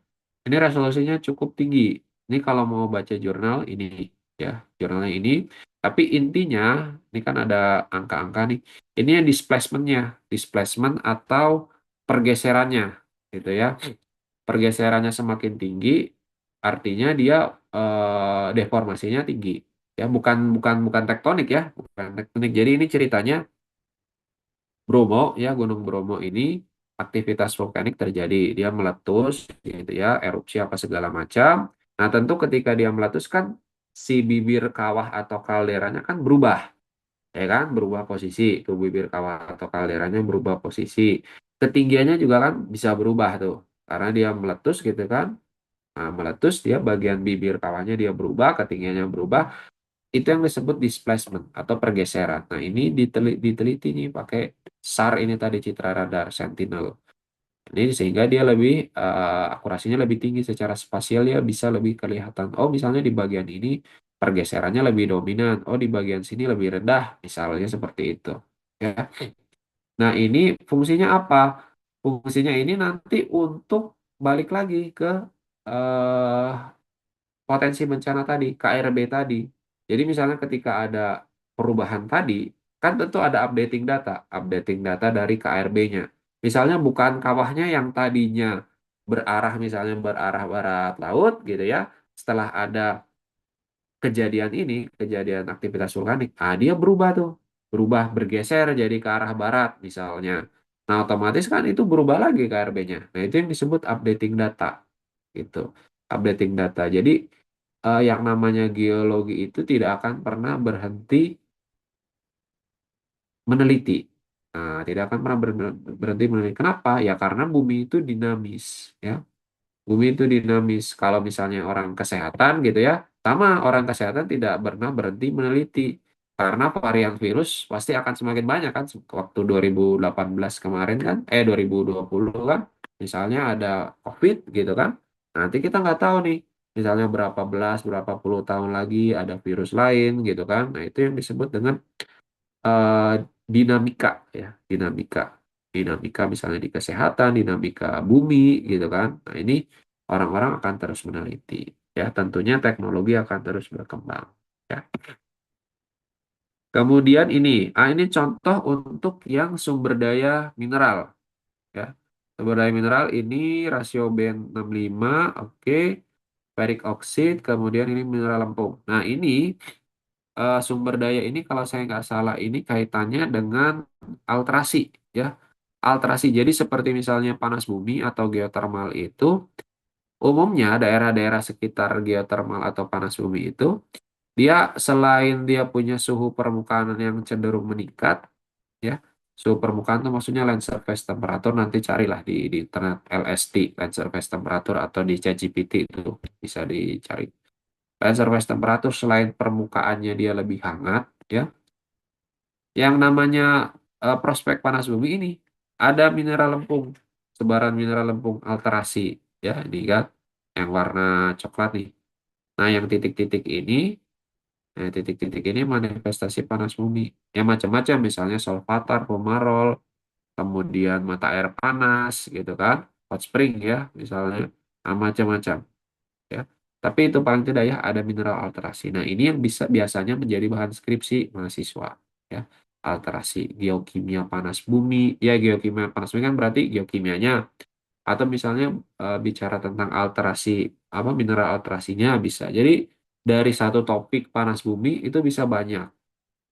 ini resolusinya cukup tinggi. Ini kalau mau baca jurnal ini ya, jurnalnya ini. Tapi intinya, ini kan ada angka-angka nih. Ini yang displacement-nya, displacement atau pergeserannya, gitu ya. Pergeserannya semakin tinggi, artinya dia deformasinya tinggi. Ya, bukan bukan bukan tektonik ya, bukan tektonik. Jadi ini ceritanya Bromo ya, Gunung Bromo ini aktivitas vulkanik terjadi, dia meletus gitu ya, erupsi apa segala macam. Nah, tentu ketika dia meletus kan si bibir kawah atau kalderanya kan berubah, ya kan, berubah posisi, tuh bibir kawah atau kalderanya berubah posisi. Ketinggiannya juga kan bisa berubah tuh, karena dia meletus gitu kan. Nah, meletus dia bagian bibir kawahnya dia berubah, ketinggiannya berubah. Itu yang disebut displacement atau pergeseran. Nah, ini diteliti nih pakai SAR ini tadi, citra radar Sentinel. Ini sehingga dia lebih akurasinya lebih tinggi secara spasial, ya bisa lebih kelihatan. Oh, misalnya di bagian ini pergeserannya lebih dominan. Oh, di bagian sini lebih rendah, misalnya seperti itu. Ya. Nah, ini fungsinya apa? Fungsinya ini nanti untuk balik lagi ke eh, potensi bencana tadi, KRB tadi. Jadi misalnya ketika ada perubahan tadi, kan tentu ada updating data dari KRB-nya. Misalnya bukan kawahnya yang tadinya berarah, misalnya berarah barat laut gitu ya. Setelah ada kejadian ini, kejadian aktivitas vulkanik, dia berubah tuh, berubah bergeser jadi ke arah barat misalnya. Nah, otomatis kan itu berubah lagi KRB-nya. Nah, itu yang disebut updating data gitu. Updating data. Jadi yang namanya geologi itu tidak akan pernah berhenti meneliti. Nah, tidak akan pernah berhenti meneliti. Kenapa? Ya karena bumi itu dinamis, ya. Bumi itu dinamis. Kalau misalnya orang kesehatan gitu ya, sama orang kesehatan tidak pernah berhenti meneliti. Karena varian virus pasti akan semakin banyak kan. Waktu 2018 kemarin kan, 2020 kan, misalnya ada COVID gitu kan. Nanti kita nggak tahu nih, misalnya berapa puluh tahun lagi ada virus lain gitu kan. Nah, itu yang disebut dengan eh, dinamika ya, dinamika. Dinamika misalnya di kesehatan, dinamika bumi gitu kan. Nah, ini orang-orang akan terus meneliti ya, tentunya teknologi akan terus berkembang ya. Kemudian ini contoh untuk yang sumber daya mineral ya. Sumber daya mineral ini rasio B65, oke. Ferric oxide, kemudian ini mineral lempung. Nah, ini sumber daya ini kalau saya nggak salah ini kaitannya dengan alterasi ya. Alterasi. Jadi seperti misalnya panas bumi atau geotermal itu, umumnya daerah-daerah sekitar geotermal atau panas bumi itu, dia selain dia punya suhu permukaan yang cenderung meningkat, ya, suhu permukaan itu maksudnya land surface temperature, nanti carilah di internet LST, land surface temperature, atau di ChatGPT itu bisa dicari. Land surface temperature selain permukaannya dia lebih hangat, ya, yang namanya prospek panas bumi ini ada mineral lempung, sebaran mineral lempung alterasi, ya, ini kan yang warna coklat nih. Nah, yang titik-titik ini, titik-titik ini manifestasi panas bumi. Ya macam-macam, misalnya solvatar, fumarol, kemudian mata air panas, gitu kan, hot spring ya, misalnya, nah, macam-macam ya. Tapi itu paling tidak ya ada mineral alterasi. Nah, ini yang bisa biasanya menjadi bahan skripsi mahasiswa ya. Alterasi geokimia panas bumi. Ya, geokimia panas bumi kan berarti geokimianya, atau misalnya bicara tentang alterasi apa, mineral alterasinya bisa. Jadi dari satu topik panas bumi itu bisa banyak.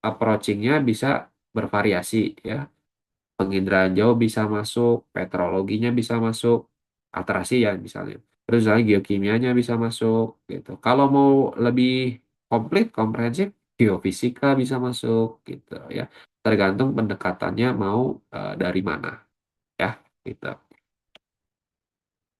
Approachingnya bisa bervariasi ya. Penginderaan jauh bisa masuk, petrologinya bisa masuk, alterasi ya misalnya. Terus misalnya geokimianya bisa masuk gitu. Kalau mau lebih komplit, komprehensif, geofisika bisa masuk gitu ya. Tergantung pendekatannya mau dari mana ya gitu.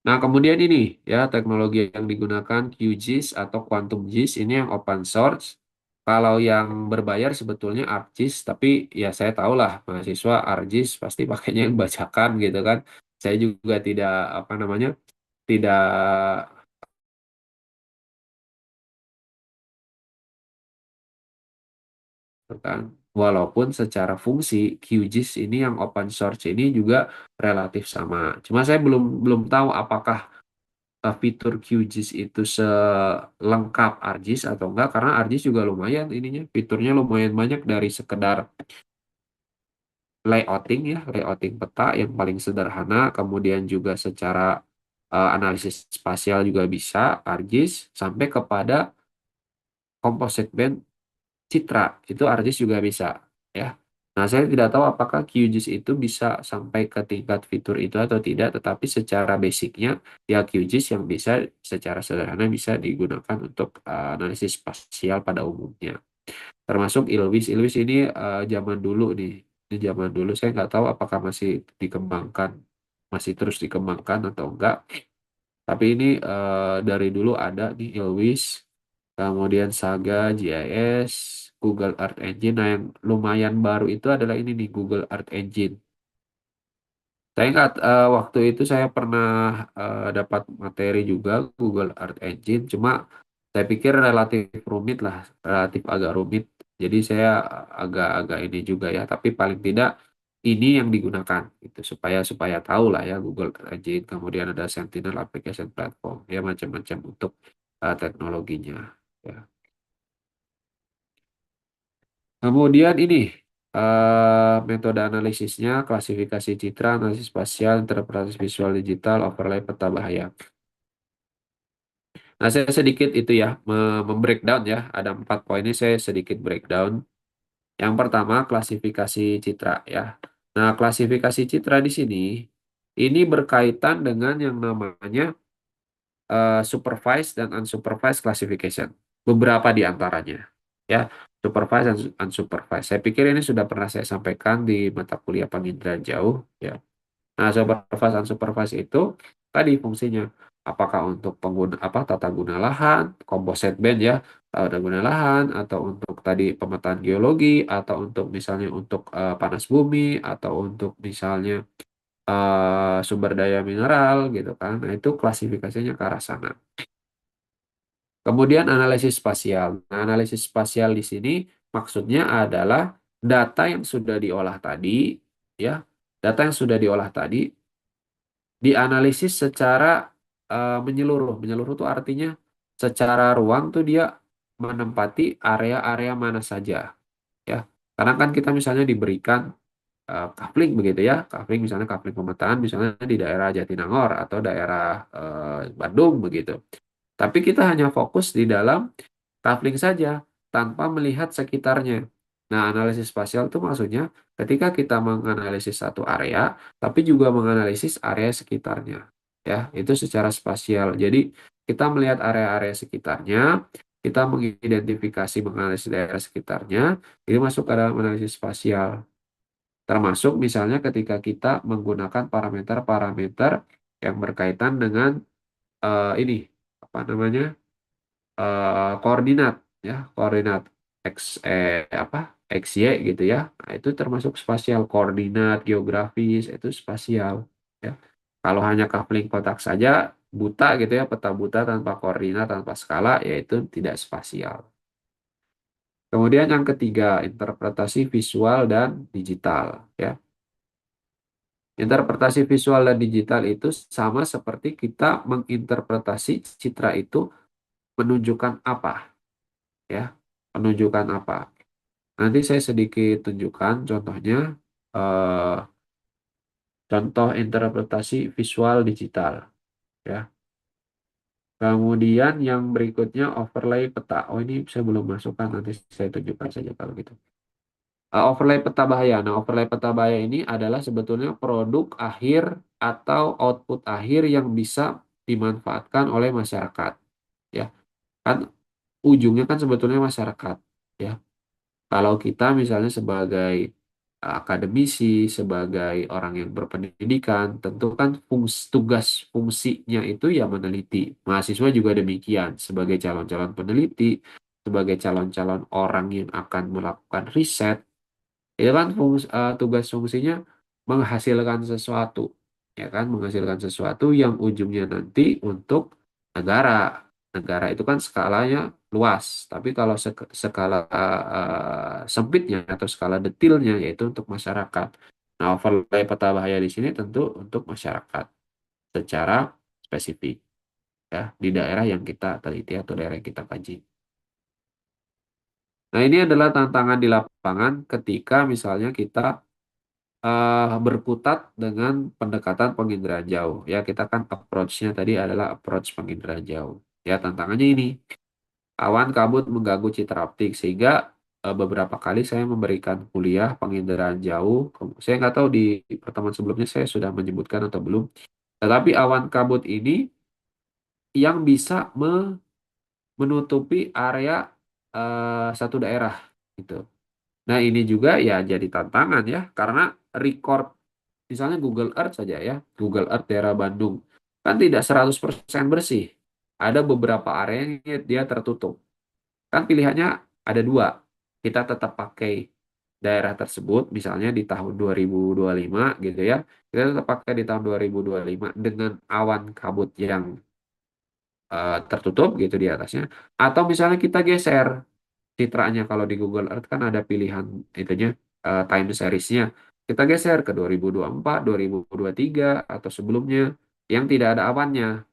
Nah, kemudian ini ya, teknologi yang digunakan QGIS atau Quantum GIS ini yang open source. Kalau yang berbayar sebetulnya ArcGIS, tapi ya saya tahu lah mahasiswa ArcGIS pasti pakainya yang bajakan gitu kan. Saya juga tidak apa namanya, tidak gitu kan. Walaupun secara fungsi QGIS ini yang open source ini juga relatif sama. Cuma saya belum belum tahu apakah fitur QGIS itu selengkap ArcGIS atau enggak, karena ArcGIS juga lumayan ininya fiturnya lumayan banyak dari sekedar layouting ya, layouting peta yang paling sederhana, kemudian juga secara analisis spasial juga bisa ArcGIS, sampai kepada composite band citra itu ArcGIS juga bisa ya. Nah, saya tidak tahu apakah QGIS itu bisa sampai ke tingkat fitur itu atau tidak, tetapi secara basicnya ya QGIS yang bisa secara sederhana bisa digunakan untuk analisis spasial pada umumnya. Termasuk Ilwis. Ilwis ini zaman dulu nih. Ini zaman dulu saya nggak tahu apakah masih dikembangkan, masih terus dikembangkan atau enggak. Tapi ini dari dulu ada nih Ilwis, kemudian Saga, GIS, Google Earth Engine. Nah, yang lumayan baru itu adalah ini nih Google Earth Engine. Saya ingat waktu itu saya pernah dapat materi juga Google Earth Engine, cuma saya pikir relatif rumit lah, relatif agak rumit. Jadi saya agak-agak ini juga ya, tapi paling tidak ini yang digunakan itu supaya supaya tahu lah ya Google Earth Engine, kemudian ada Sentinel Application Platform, ya macam-macam untuk teknologinya. Ya. Kemudian ini metode analisisnya, klasifikasi citra, analisis spasial, interpretasi visual digital, overlay peta bahaya. Nah, saya sedikit itu ya, membreakdown ya. Ada 4 poin ini saya sedikit breakdown. Yang pertama, klasifikasi citra ya. Nah, klasifikasi citra di sini, ini berkaitan dengan yang namanya supervised dan unsupervised classification. Beberapa di antaranya. Ya, supervised dan unsupervised. Saya pikir ini sudah pernah saya sampaikan di mata kuliah penginderaan jauh. Ya. Nah, supervised dan unsupervised itu tadi fungsinya. Apakah untuk pengguna tata guna lahan, composite band ya, tata guna lahan, atau untuk tadi pemetaan geologi, atau untuk misalnya untuk panas bumi, atau untuk misalnya sumber daya mineral gitu kan. Nah, itu klasifikasinya ke arah sana. Kemudian analisis spasial. Nah, analisis spasial di sini maksudnya adalah data yang sudah diolah tadi, ya, data yang sudah diolah tadi dianalisis secara menyeluruh. Menyeluruh itu artinya secara ruang tuh dia menempati area-area mana saja, ya. Karena kan kita misalnya diberikan kafling begitu ya, kafling misalnya kafling pemetaan misalnya di daerah Jatinangor atau daerah Bandung begitu. Tapi kita hanya fokus di dalam kafling saja tanpa melihat sekitarnya. Nah, analisis spasial itu maksudnya ketika kita menganalisis satu area, tapi juga menganalisis area sekitarnya. Ya, itu secara spasial. Jadi, kita melihat area-area sekitarnya, kita mengidentifikasi, menganalisis daerah sekitarnya, ini masuk ke dalam analisis spasial. Termasuk misalnya ketika kita menggunakan parameter-parameter yang berkaitan dengan ini, apa namanya? Koordinat ya, koordinat x apa x y gitu ya. Nah, itu termasuk spasial, koordinat geografis itu spasial ya. Kalau hanya coupling kotak saja buta gitu ya, peta buta tanpa koordinat, tanpa skala, yaitu tidak spasial. Kemudian yang ketiga, interpretasi visual dan digital ya. Interpretasi visual dan digital itu sama seperti kita menginterpretasi citra itu menunjukkan apa ya, menunjukkan apa. Nanti saya sedikit tunjukkan contohnya, eh, contoh interpretasi visual digital ya. Kemudian yang berikutnya overlay peta. Oh, ini saya belum masukkan, nanti saya tunjukkan saja kalau gitu. Overlay peta bahaya. Nah, overlay peta bahaya ini adalah sebetulnya produk akhir atau output akhir yang bisa dimanfaatkan oleh masyarakat ya. Kan ujungnya kan sebetulnya masyarakat ya. Kalau kita misalnya sebagai akademisi, sebagai orang yang berpendidikan, tentu kan tugas fungsinya itu ya meneliti. Mahasiswa juga demikian, sebagai calon-calon peneliti, sebagai calon-calon orang yang akan melakukan riset, itu kan tugas fungsinya menghasilkan sesuatu, ya kan, menghasilkan sesuatu yang ujungnya nanti untuk negara, Negara itu kan skalanya luas, tapi kalau skala sempitnya atau skala detilnya yaitu untuk masyarakat. Nah, overlay peta bahaya di sini tentu untuk masyarakat secara spesifik ya di daerah yang kita teliti atau daerah yang kita kaji. Nah, ini adalah tantangan di lapangan ketika misalnya kita berkutat dengan pendekatan penginderaan jauh. Ya, kita kan approach-nya tadi adalah approach penginderaan jauh. Ya, tantangannya ini. Awan kabut mengganggu citra optik sehingga beberapa kali saya memberikan kuliah penginderaan jauh. Saya nggak tahu di pertemuan sebelumnya saya sudah menyebutkan atau belum. Tetapi awan kabut ini yang bisa menutupi area satu daerah gitu. Nah, ini juga ya jadi tantangan ya karena record misalnya Google Earth saja ya, Google Earth daerah Bandung kan tidak 100% bersih. Ada beberapa area yang dia tertutup. Kan pilihannya ada dua. Kita tetap pakai daerah tersebut, misalnya di tahun 2025 gitu ya. Kita tetap pakai di tahun 2025 dengan awan kabut yang tertutup gitu di atasnya. Atau misalnya kita geser citranya kalau di Google Earth kan ada pilihan itunya time series-nya. Kita geser ke 2024, 2023 atau sebelumnya yang tidak ada awannya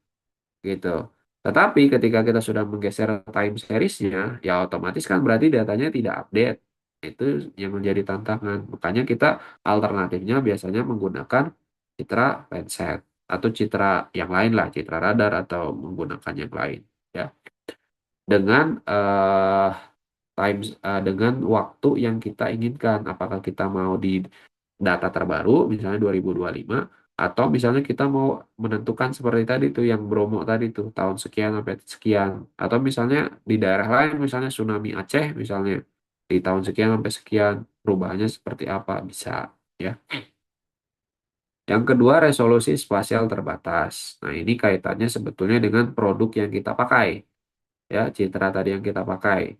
gitu. Tetapi ketika kita sudah menggeser time series-nya, ya otomatis kan berarti datanya tidak update. Itu yang menjadi tantangan. Makanya kita alternatifnya biasanya menggunakan citra Landsat atau citra yang lain lah, citra radar atau menggunakan yang lain. Ya, dengan dengan waktu yang kita inginkan. Apakah kita mau di data terbaru, misalnya 2025, atau misalnya kita mau menentukan seperti tadi tuh yang Bromo tadi tuh tahun sekian sampai sekian, atau misalnya di daerah lain, misalnya tsunami Aceh, misalnya di tahun sekian sampai sekian, perubahannya seperti apa bisa ya. Yang kedua, resolusi spasial terbatas. Nah, ini kaitannya sebetulnya dengan produk yang kita pakai, ya, citra tadi yang kita pakai.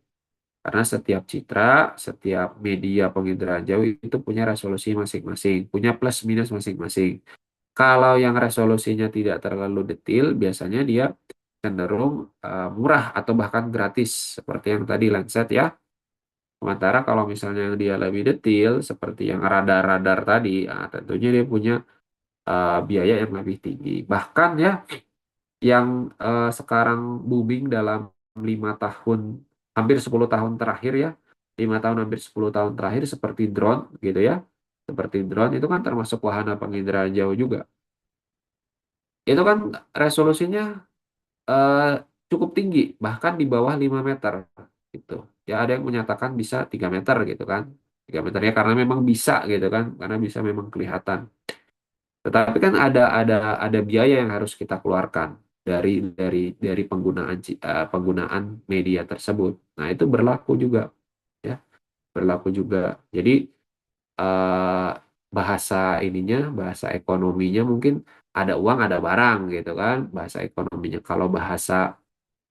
Karena setiap citra, setiap media penginderaan jauh itu punya resolusi masing-masing, punya plus minus masing-masing. Kalau yang resolusinya tidak terlalu detail, biasanya dia cenderung murah atau bahkan gratis, seperti yang tadi Landsat ya. Sementara kalau misalnya yang dia lebih detail, seperti yang radar-radar tadi, tentunya dia punya biaya yang lebih tinggi. Bahkan ya, yang sekarang booming dalam 5 tahun, hampir 10 tahun terakhir ya, 5 tahun hampir 10 tahun terakhir seperti drone gitu ya, seperti drone itu kan termasuk wahana penginderaan jauh juga. Itu kan resolusinya eh, cukup tinggi, bahkan di bawah 5 meter gitu. Ya ada yang menyatakan bisa 3 meter gitu kan. 3 meter ya karena memang bisa gitu kan, karena bisa memang kelihatan. Tetapi kan ada biaya yang harus kita keluarkan dari penggunaan media tersebut. Nah, itu berlaku juga ya, berlaku juga. Jadi eh, bahasa ekonominya mungkin ada uang, ada barang gitu kan, bahasa ekonominya. Kalau bahasa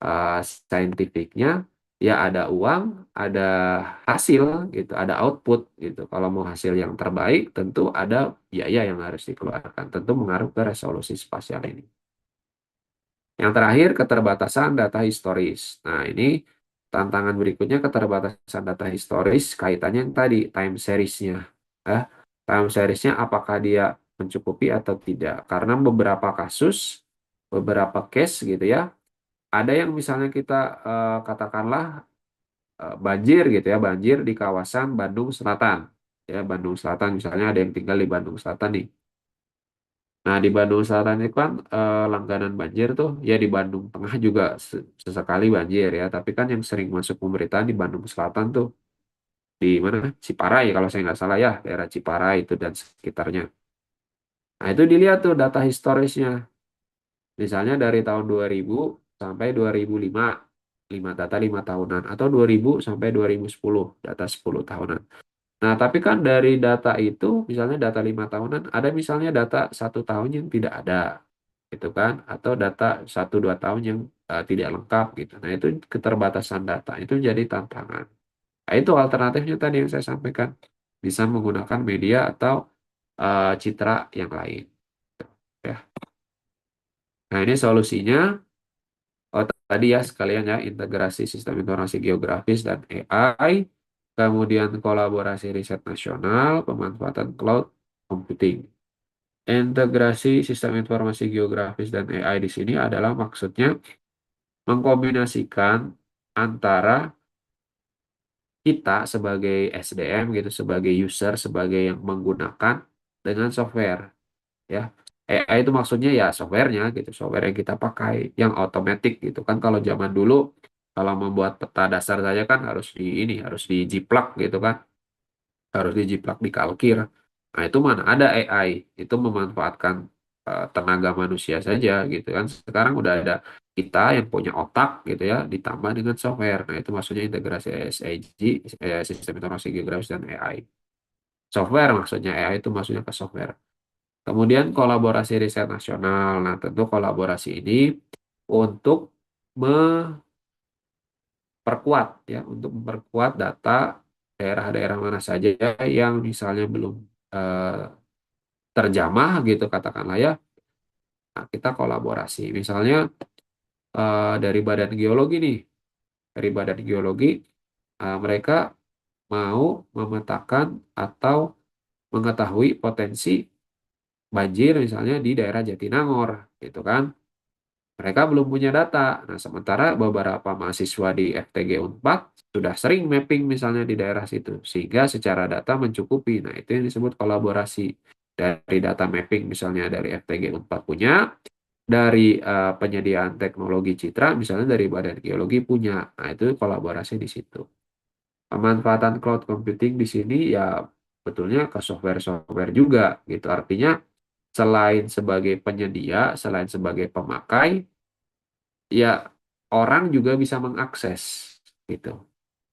eh, saintifiknya ya ada uang, ada hasil gitu, ada output gitu. Kalau mau hasil yang terbaik tentu ada biaya yang harus dikeluarkan, tentu mengaruh ke resolusi spasial ini. Yang terakhir, keterbatasan data historis. Nah, ini tantangan berikutnya keterbatasan data historis kaitannya yang tadi time series-nya. Eh, time series-nya apakah dia mencukupi atau tidak? Karena beberapa kasus, beberapa case gitu ya, ada yang misalnya kita katakanlah banjir gitu ya, banjir di kawasan Bandung Selatan. Ya, Bandung Selatan misalnya ada yang tinggal di Bandung Selatan nih. Nah, di Bandung Selatan itu kan langganan banjir tuh, ya di Bandung Tengah juga sesekali banjir ya, tapi kan yang sering masuk pemberitaan di Bandung Selatan tuh, di mana? Ciparai kalau saya nggak salah ya, daerah Ciparai itu dan sekitarnya. Nah, itu dilihat tuh data historisnya. Misalnya dari tahun 2000 sampai 2005, 5 tahunan, atau 2000 sampai 2010, data 10 tahunan. Nah, tapi kan dari data itu, misalnya data 5 tahunan, ada misalnya data 1 tahun yang tidak ada, gitu kan? Atau data 1-2 tahun yang tidak lengkap, gitu. Nah, itu keterbatasan data, itu jadi tantangan. Nah, itu alternatifnya tadi yang saya sampaikan. Bisa menggunakan media atau citra yang lain. Ya. Nah, ini solusinya. Oh, tadi ya sekalian ya, integrasi sistem informasi geografis dan AI, kemudian kolaborasi riset nasional, pemanfaatan cloud computing. Integrasi sistem informasi geografis dan AI di sini adalah maksudnya mengkombinasikan antara kita sebagai SDM gitu, sebagai user, sebagai yang menggunakan dengan software ya. AI itu maksudnya ya softwarenya gitu, software yang kita pakai, yang otomatis gitu kan. Kalau zaman dulu kalau membuat peta dasar saja kan harus di ini, harus dijiplak gitu kan, harus dijiplak di kalkir. Nah, itu mana ada AI, itu memanfaatkan tenaga manusia saja gitu kan. Sekarang udah ada kita yang punya otak gitu ya, ditambah dengan software. Nah, itu maksudnya integrasi SIG, sistem informasi geografis dan AI. Software maksudnya, AI itu maksudnya ke software. Kemudian kolaborasi riset nasional. Nah, tentu kolaborasi ini untuk memperkuat ya, untuk memperkuat data daerah-daerah mana saja yang misalnya belum eh, terjamah gitu katakanlah ya. Nah, kita kolaborasi. Misalnya dari Badan Geologi nih, dari Badan Geologi mereka mau memetakan atau mengetahui potensi banjir misalnya di daerah Jatinangor gitu kan. Mereka belum punya data. Nah, sementara beberapa mahasiswa di FTG Unpad sudah sering mapping misalnya di daerah situ, sehingga secara data mencukupi. Nah, itu yang disebut kolaborasi. Dari data mapping misalnya dari FTG Unpad punya, dari penyediaan teknologi citra misalnya dari Badan Geologi punya. Nah, itu kolaborasi di situ. Pemanfaatan cloud computing di sini ya betulnya ke software-software juga gitu. Artinya selain sebagai penyedia, selain sebagai pemakai, ya orang juga bisa mengakses gitu.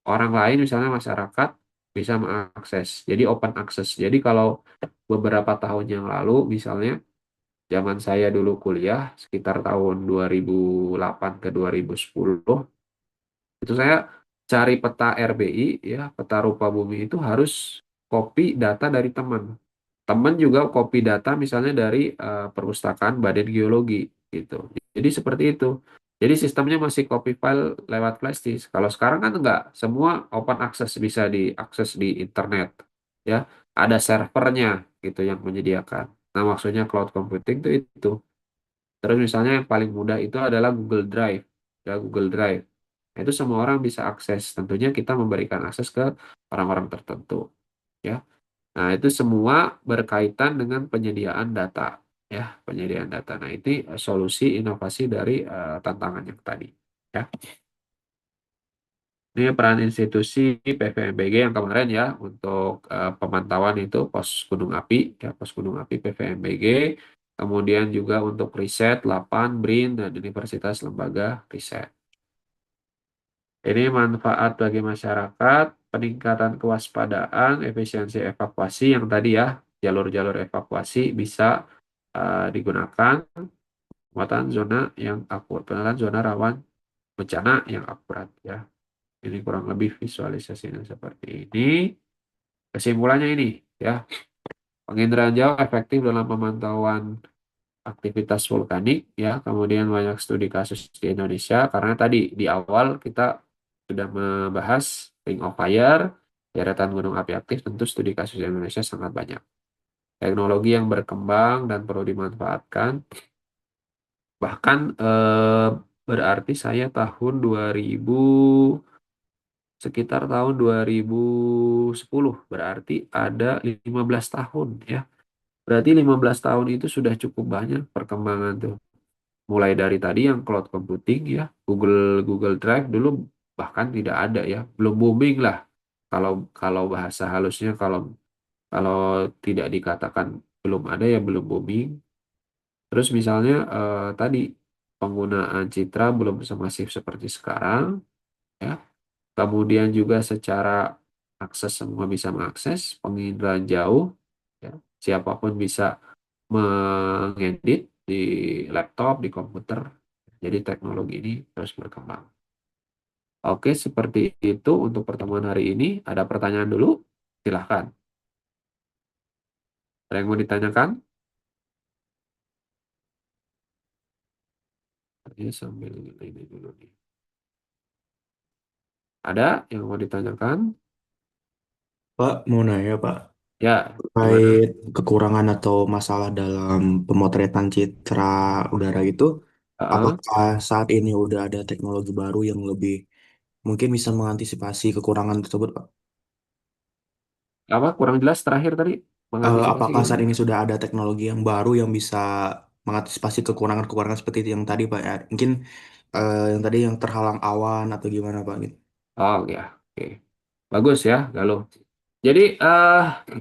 Orang lain misalnya masyarakat bisa mengakses. Jadi open access. Jadi kalau beberapa tahun yang lalu misalnya zaman saya dulu kuliah sekitar tahun 2008 ke 2010 itu saya cari peta RBI ya, peta rupa bumi itu harus copy data dari teman. Teman juga copy data misalnya dari perpustakaan Badan Geologi gitu. Jadi seperti itu. Jadi sistemnya masih copy file lewat flash disk. Kalau sekarang kan enggak, semua open access bisa diakses di internet. Ya, ada servernya gitu yang menyediakan. Nah, maksudnya cloud computing itu. Terus misalnya yang paling mudah itu adalah Google Drive. Ya, Google Drive. Nah, itu semua orang bisa akses. Tentunya kita memberikan akses ke orang-orang tertentu. Ya. Nah, itu semua berkaitan dengan penyediaan data, ya, penyediaan data. Nah, ini solusi inovasi dari tantangan yang tadi, ya. Ini peran institusi PVMBG yang kemarin ya untuk pemantauan itu pos gunung api, ya, pos gunung api PVMBG. Kemudian juga untuk riset, LAPAN, BRIN, dan Universitas Lembaga Riset. Ini manfaat bagi masyarakat, peningkatan kewaspadaan, efisiensi evakuasi yang tadi ya, jalur-jalur evakuasi bisa digunakan, pemetaan zona yang akurat, pemetaan zona rawan bencana yang akurat ya. Ini kurang lebih visualisasinya seperti ini. Kesimpulannya ini ya, penginderaan jauh efektif dalam pemantauan aktivitas vulkanik ya, kemudian banyak studi kasus di Indonesia karena tadi di awal kita sudah membahas Ring of Fire, deretan gunung api aktif, tentu studi kasus di Indonesia sangat banyak. Teknologi yang berkembang dan perlu dimanfaatkan. Bahkan berarti saya tahun 2000 sekitar tahun 2010 berarti ada 15 tahun ya. Berarti 15 tahun itu sudah cukup banyak perkembangan tuh. Mulai dari tadi yang cloud computing ya, Google Google Drive dulu bahkan tidak ada ya, belum booming lah. Kalau kalau bahasa halusnya kalau kalau tidak dikatakan belum ada ya belum booming. Terus misalnya tadi penggunaan citra belum semasif seperti sekarang ya. Kemudian juga secara akses semua bisa mengakses, penginderaan jauh ya. Siapapun bisa mengedit di laptop, di komputer. Jadi teknologi ini terus berkembang. Oke, seperti itu untuk pertemuan hari ini. Ada pertanyaan dulu? Silahkan. Ada yang mau ditanyakan? Ini sambil ini dulu nih. Ada yang mau ditanyakan? Pak, mau nanya Pak, Ya, gimana? terkait kekurangan atau masalah dalam pemotretan citra udara itu, Heeh. apakah saat ini udah ada teknologi baru yang lebih mungkin bisa mengantisipasi kekurangan tersebut, Pak? Apa kurang jelas terakhir tadi? Mengantisipasi Apakah gimana? saat ini sudah ada teknologi yang baru yang bisa mengantisipasi kekurangan-kekurangan seperti itu yang tadi, Pak? Ya, mungkin yang tadi yang terhalang awan atau gimana, Pak? Gitu. Oh ya, oke. Bagus ya, Galuh. Jadi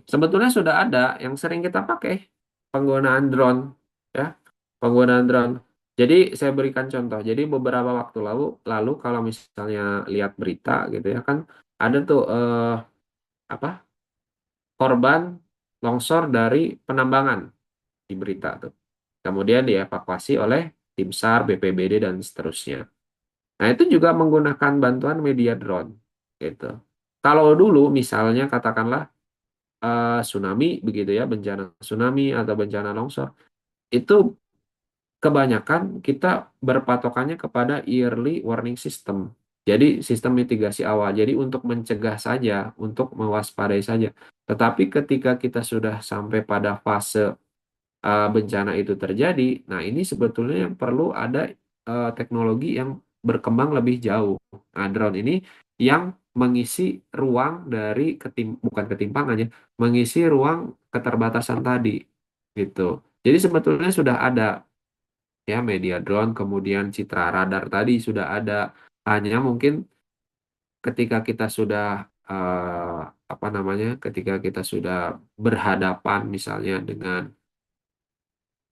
sebetulnya sudah ada yang sering kita pakai penggunaan drone, ya, penggunaan drone. Jadi saya berikan contoh. Jadi beberapa waktu lalu kalau misalnya lihat berita gitu ya kan, ada tuh apa korban longsor dari penambangan di berita tuh. Kemudian dievakuasi oleh tim SAR, BPBD dan seterusnya. Nah, itu juga menggunakan bantuan media drone gitu. Kalau dulu misalnya katakanlah tsunami begitu ya, bencana tsunami atau bencana longsor, itu kebanyakan kita berpatokannya kepada early warning system. Jadi sistem mitigasi awal. Jadi untuk mencegah saja, untuk mewaspadai saja. Tetapi ketika kita sudah sampai pada fase bencana itu terjadi, nah ini sebetulnya yang perlu ada teknologi yang berkembang lebih jauh. Nah, drone ini yang mengisi ruang dari bukan ketimpangan ya, mengisi ruang keterbatasan tadi, gitu. Jadi sebetulnya sudah ada ya media drone, kemudian citra radar tadi sudah ada. Hanya mungkin ketika kita sudah apa namanya, ketika kita sudah berhadapan misalnya dengan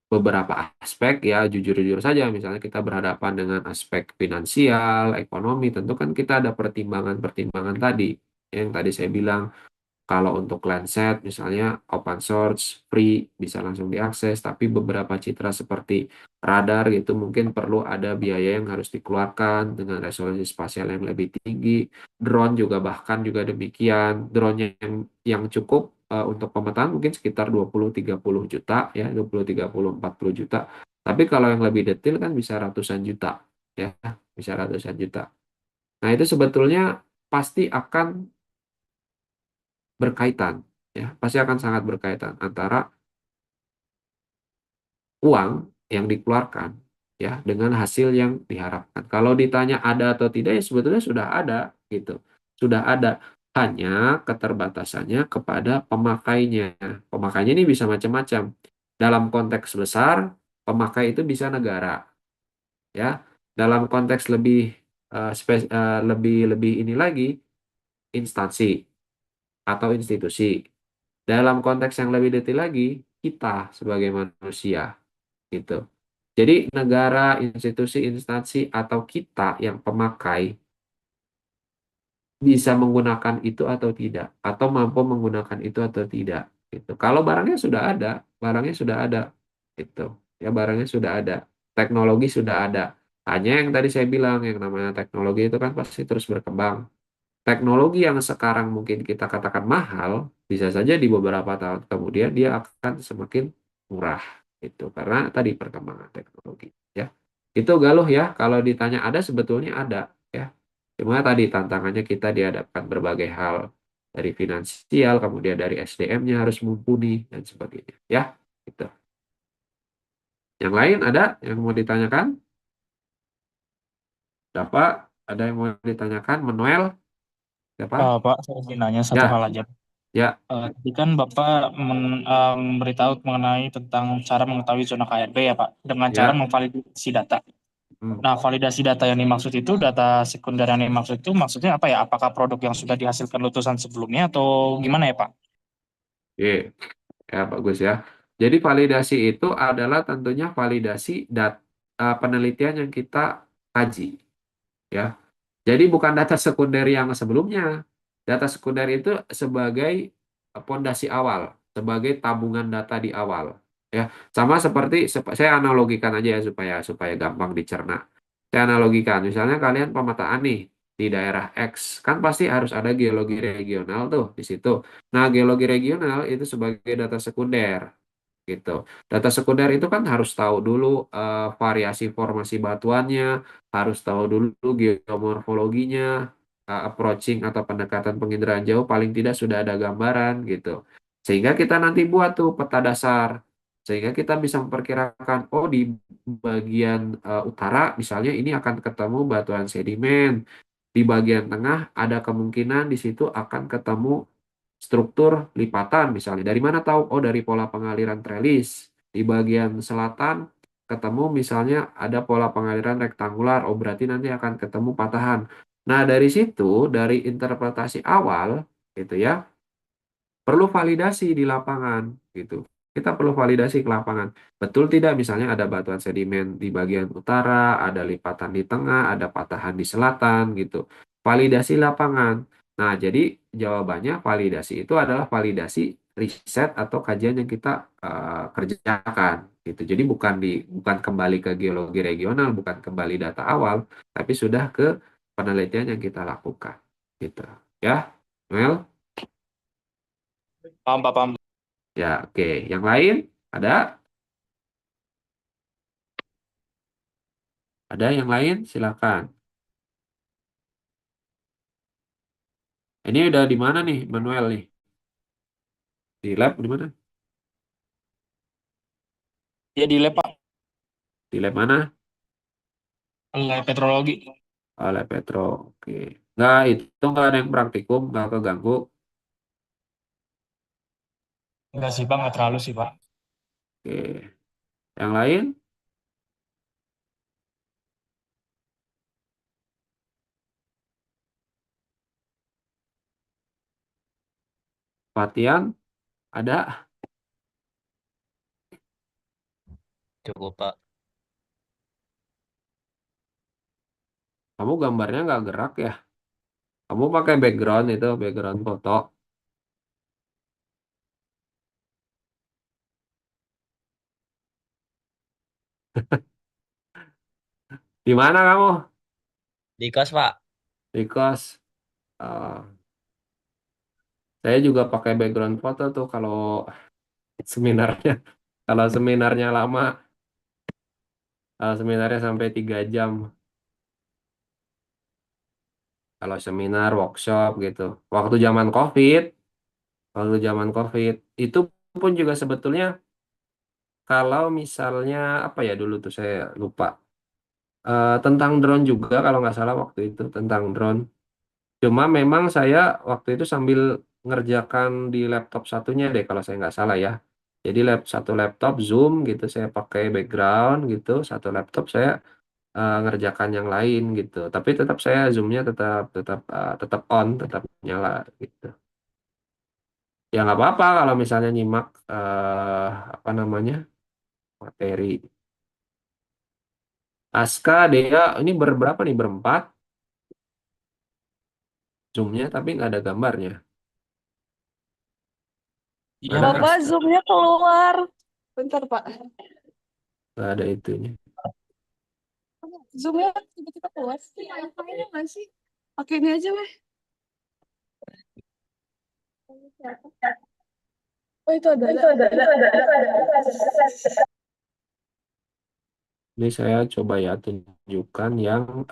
beberapa aspek ya jujur-jujur saja misalnya kita berhadapan dengan aspek finansial, ekonomi, tentu kan kita ada pertimbangan-pertimbangan tadi yang tadi saya bilang kalau untuk Landsat misalnya open source, free, bisa langsung diakses, tapi beberapa citra seperti radar gitu mungkin perlu ada biaya yang harus dikeluarkan dengan resolusi spasial yang lebih tinggi. Drone juga bahkan juga demikian. Drone yang cukup untuk pemetaan mungkin sekitar 20-30 juta ya, 20-30-40 juta. Tapi kalau yang lebih detail kan bisa ratusan juta ya, bisa ratusan juta. Nah, itu sebetulnya pasti akan berkaitan ya pasti akan sangat berkaitan antara uang yang dikeluarkan ya dengan hasil yang diharapkan. Kalau ditanya ada atau tidak ya sebetulnya sudah ada gitu. Sudah ada, hanya keterbatasannya kepada pemakainya. Pemakainya ini bisa macam-macam. Dalam konteks besar pemakai itu bisa negara ya. Dalam konteks lebih lebih ini lagi instansi atau institusi. Dalam konteks yang lebih detail lagi, kita sebagai manusia gitu. Jadi negara, institusi, instansi atau kita yang pemakai bisa menggunakan itu atau tidak, atau mampu menggunakan itu atau tidak gitu. Kalau barangnya sudah ada, barangnya sudah ada gitu. Ya barangnya sudah ada, teknologi sudah ada. Hanya yang tadi saya bilang yang namanya teknologi itu kan pasti terus berkembang. Teknologi yang sekarang mungkin kita katakan mahal, bisa saja di beberapa tahun kemudian dia akan semakin murah. Itu karena tadi perkembangan teknologi. Ya, itu Galuh ya. Kalau ditanya ada, sebetulnya ada. Ya, cuma tadi tantangannya kita dihadapkan berbagai hal dari finansial, kemudian dari SDM-nya harus mumpuni dan sebagainya. Ya, itu. Yang lain ada yang mau ditanyakan? Bapak, ada yang mau ditanyakan? Manuel, siapa? Pak, saya ingin nanya satu hal Ya, aja. ya. Tadi kan Bapak memberitahu mengenai tentang cara mengetahui zona KRB ya Pak, dengan cara Ya, memvalidasi data. hmm. Nah, validasi data yang dimaksud itu, data sekunder yang dimaksud itu maksudnya apa ya? Apakah produk yang sudah dihasilkan letusan sebelumnya atau gimana ya Pak? Oke, ya bagus ya. Jadi validasi itu adalah tentunya validasi penelitian yang kita kaji, ya. Jadi bukan data sekunder yang sebelumnya. Data sekunder itu sebagai pondasi awal, sebagai tabungan data di awal, ya. Sama seperti saya analogikan aja ya supaya supaya gampang dicerna. Saya analogikan, misalnya kalian pemetaan nih di daerah X, kan pasti harus ada geologi regional tuh di situ. Nah, geologi regional itu sebagai data sekunder gitu. Data sekunder itu kan harus tahu dulu variasi formasi batuannya, harus tahu dulu geomorfologinya, approaching atau pendekatan penginderaan jauh paling tidak sudah ada gambaran gitu. Sehingga kita nanti buat tuh peta dasar. Sehingga kita bisa memperkirakan, oh di bagian utara misalnya ini akan ketemu batuan sedimen. Di bagian tengah ada kemungkinan di situ akan ketemu struktur lipatan misalnya. Dari mana tahu? Oh dari pola pengaliran trellis. Di bagian selatan ketemu misalnya ada pola pengaliran rektangular. Oh berarti nanti akan ketemu patahan. Nah dari situ, dari interpretasi awal gitu ya, perlu validasi di lapangan gitu. Kita perlu validasi ke lapangan. Betul tidak misalnya ada batuan sedimen di bagian utara, ada lipatan di tengah, ada patahan di selatan gitu. Validasi lapangan. Nah, jadi jawabannya validasi itu adalah validasi riset atau kajian yang kita kerjakan gitu. Jadi bukan kembali ke geologi regional, bukan kembali data awal, tapi sudah ke penelitian yang kita lakukan gitu. Ya, Mel? Paham, Pak, paham. Ya, oke. Yang lain ada? Ada yang lain? Silakan. Ini udah di mana nih, Manuel nih? Di lab di mana? Ya di lab, Pak. Di lab mana? Lab petrologi. Oh, lab Petro. Oke. Nggak, itu nggak ada yang praktikum, nggak keganggu. Enggak sih, Pak. Nggak terlalu sih, Pak. Oke. Yang lain? Latihan? Ada? Cukup, Pak. Kamu gambarnya nggak gerak ya? Kamu pakai background itu, background foto. Di mana kamu? Di kos, Pak. Di kos. Saya juga pakai background foto tuh kalau seminarnya. Kalau seminarnya lama, seminarnya sampai 3 jam. Kalau seminar, workshop gitu. Waktu zaman COVID, waktu zaman COVID, itu pun juga sebetulnya kalau misalnya apa ya dulu tuh saya lupa. Tentang drone juga kalau nggak salah waktu itu tentang drone. Cuma memang saya waktu itu sambil ngerjakan di laptop satunya deh kalau saya nggak salah ya. Jadi satu laptop Zoom gitu saya pakai background gitu, satu laptop saya ngerjakan yang lain gitu. Tapi tetap saya Zoom-nya tetap tetap tetap on, tetap nyala gitu. Ya nggak apa-apa kalau misalnya nyimak apa namanya materi. Aska, Dea, ini berberapa nih? Berempat Zoom-nya tapi nggak ada gambarnya. Iya, Mana Pak. Bapak Aska? Zoom-nya keluar. Bentar, Pak. Nggak ada itunya. Zoom-nya tiba-tiba keluar. Ngapain nggak sih? Pakai ini aja, weh. Oh, itu ada. Ini saya coba ya tunjukkan yang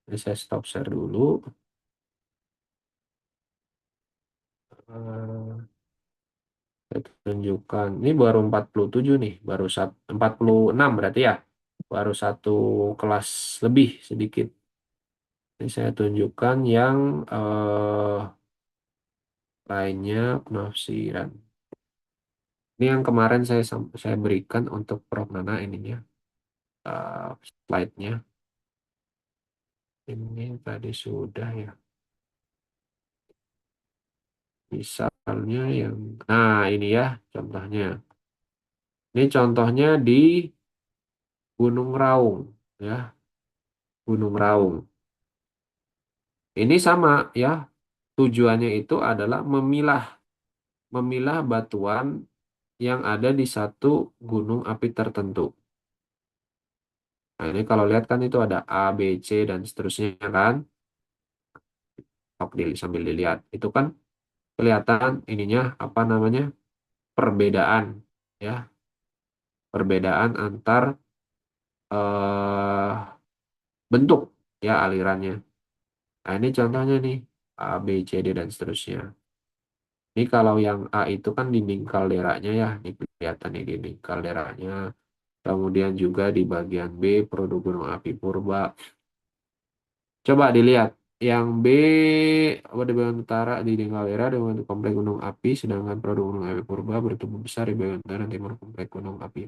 ini saya stop share dulu. Eh, saya tunjukkan. Ini baru 47 nih, baru 46 berarti ya. Baru satu kelas lebih sedikit. Ini saya tunjukkan yang lainnya penafsiran. Ini yang kemarin saya berikan untuk Prof Nana ininya slide-nya. Ini tadi sudah ya. Misalnya yang, nah ini ya contohnya. Ini contohnya di Gunung Raung, ya Gunung Raung. Ini sama ya, tujuannya itu adalah memilah memilah batuan yang ada di satu gunung api tertentu. Nah ini kalau lihat kan itu ada A, B, C dan seterusnya kan. Sambil dilihat, itu kan kelihatan ininya apa namanya perbedaan ya, perbedaan antar bentuk ya alirannya. Nah, ini contohnya nih, A, B, C, D, dan seterusnya. Ini kalau yang A itu kan dinding kalderanya ya, ini kelihatan nih dinding kalderanya. Kemudian juga di bagian B, produk gunung api purba. Coba dilihat, yang B di bagian utara dinding kaldera dengan kompleks gunung api, sedangkan produk gunung api purba bertumbuh besar di bagian utara dan timur kompleks gunung api.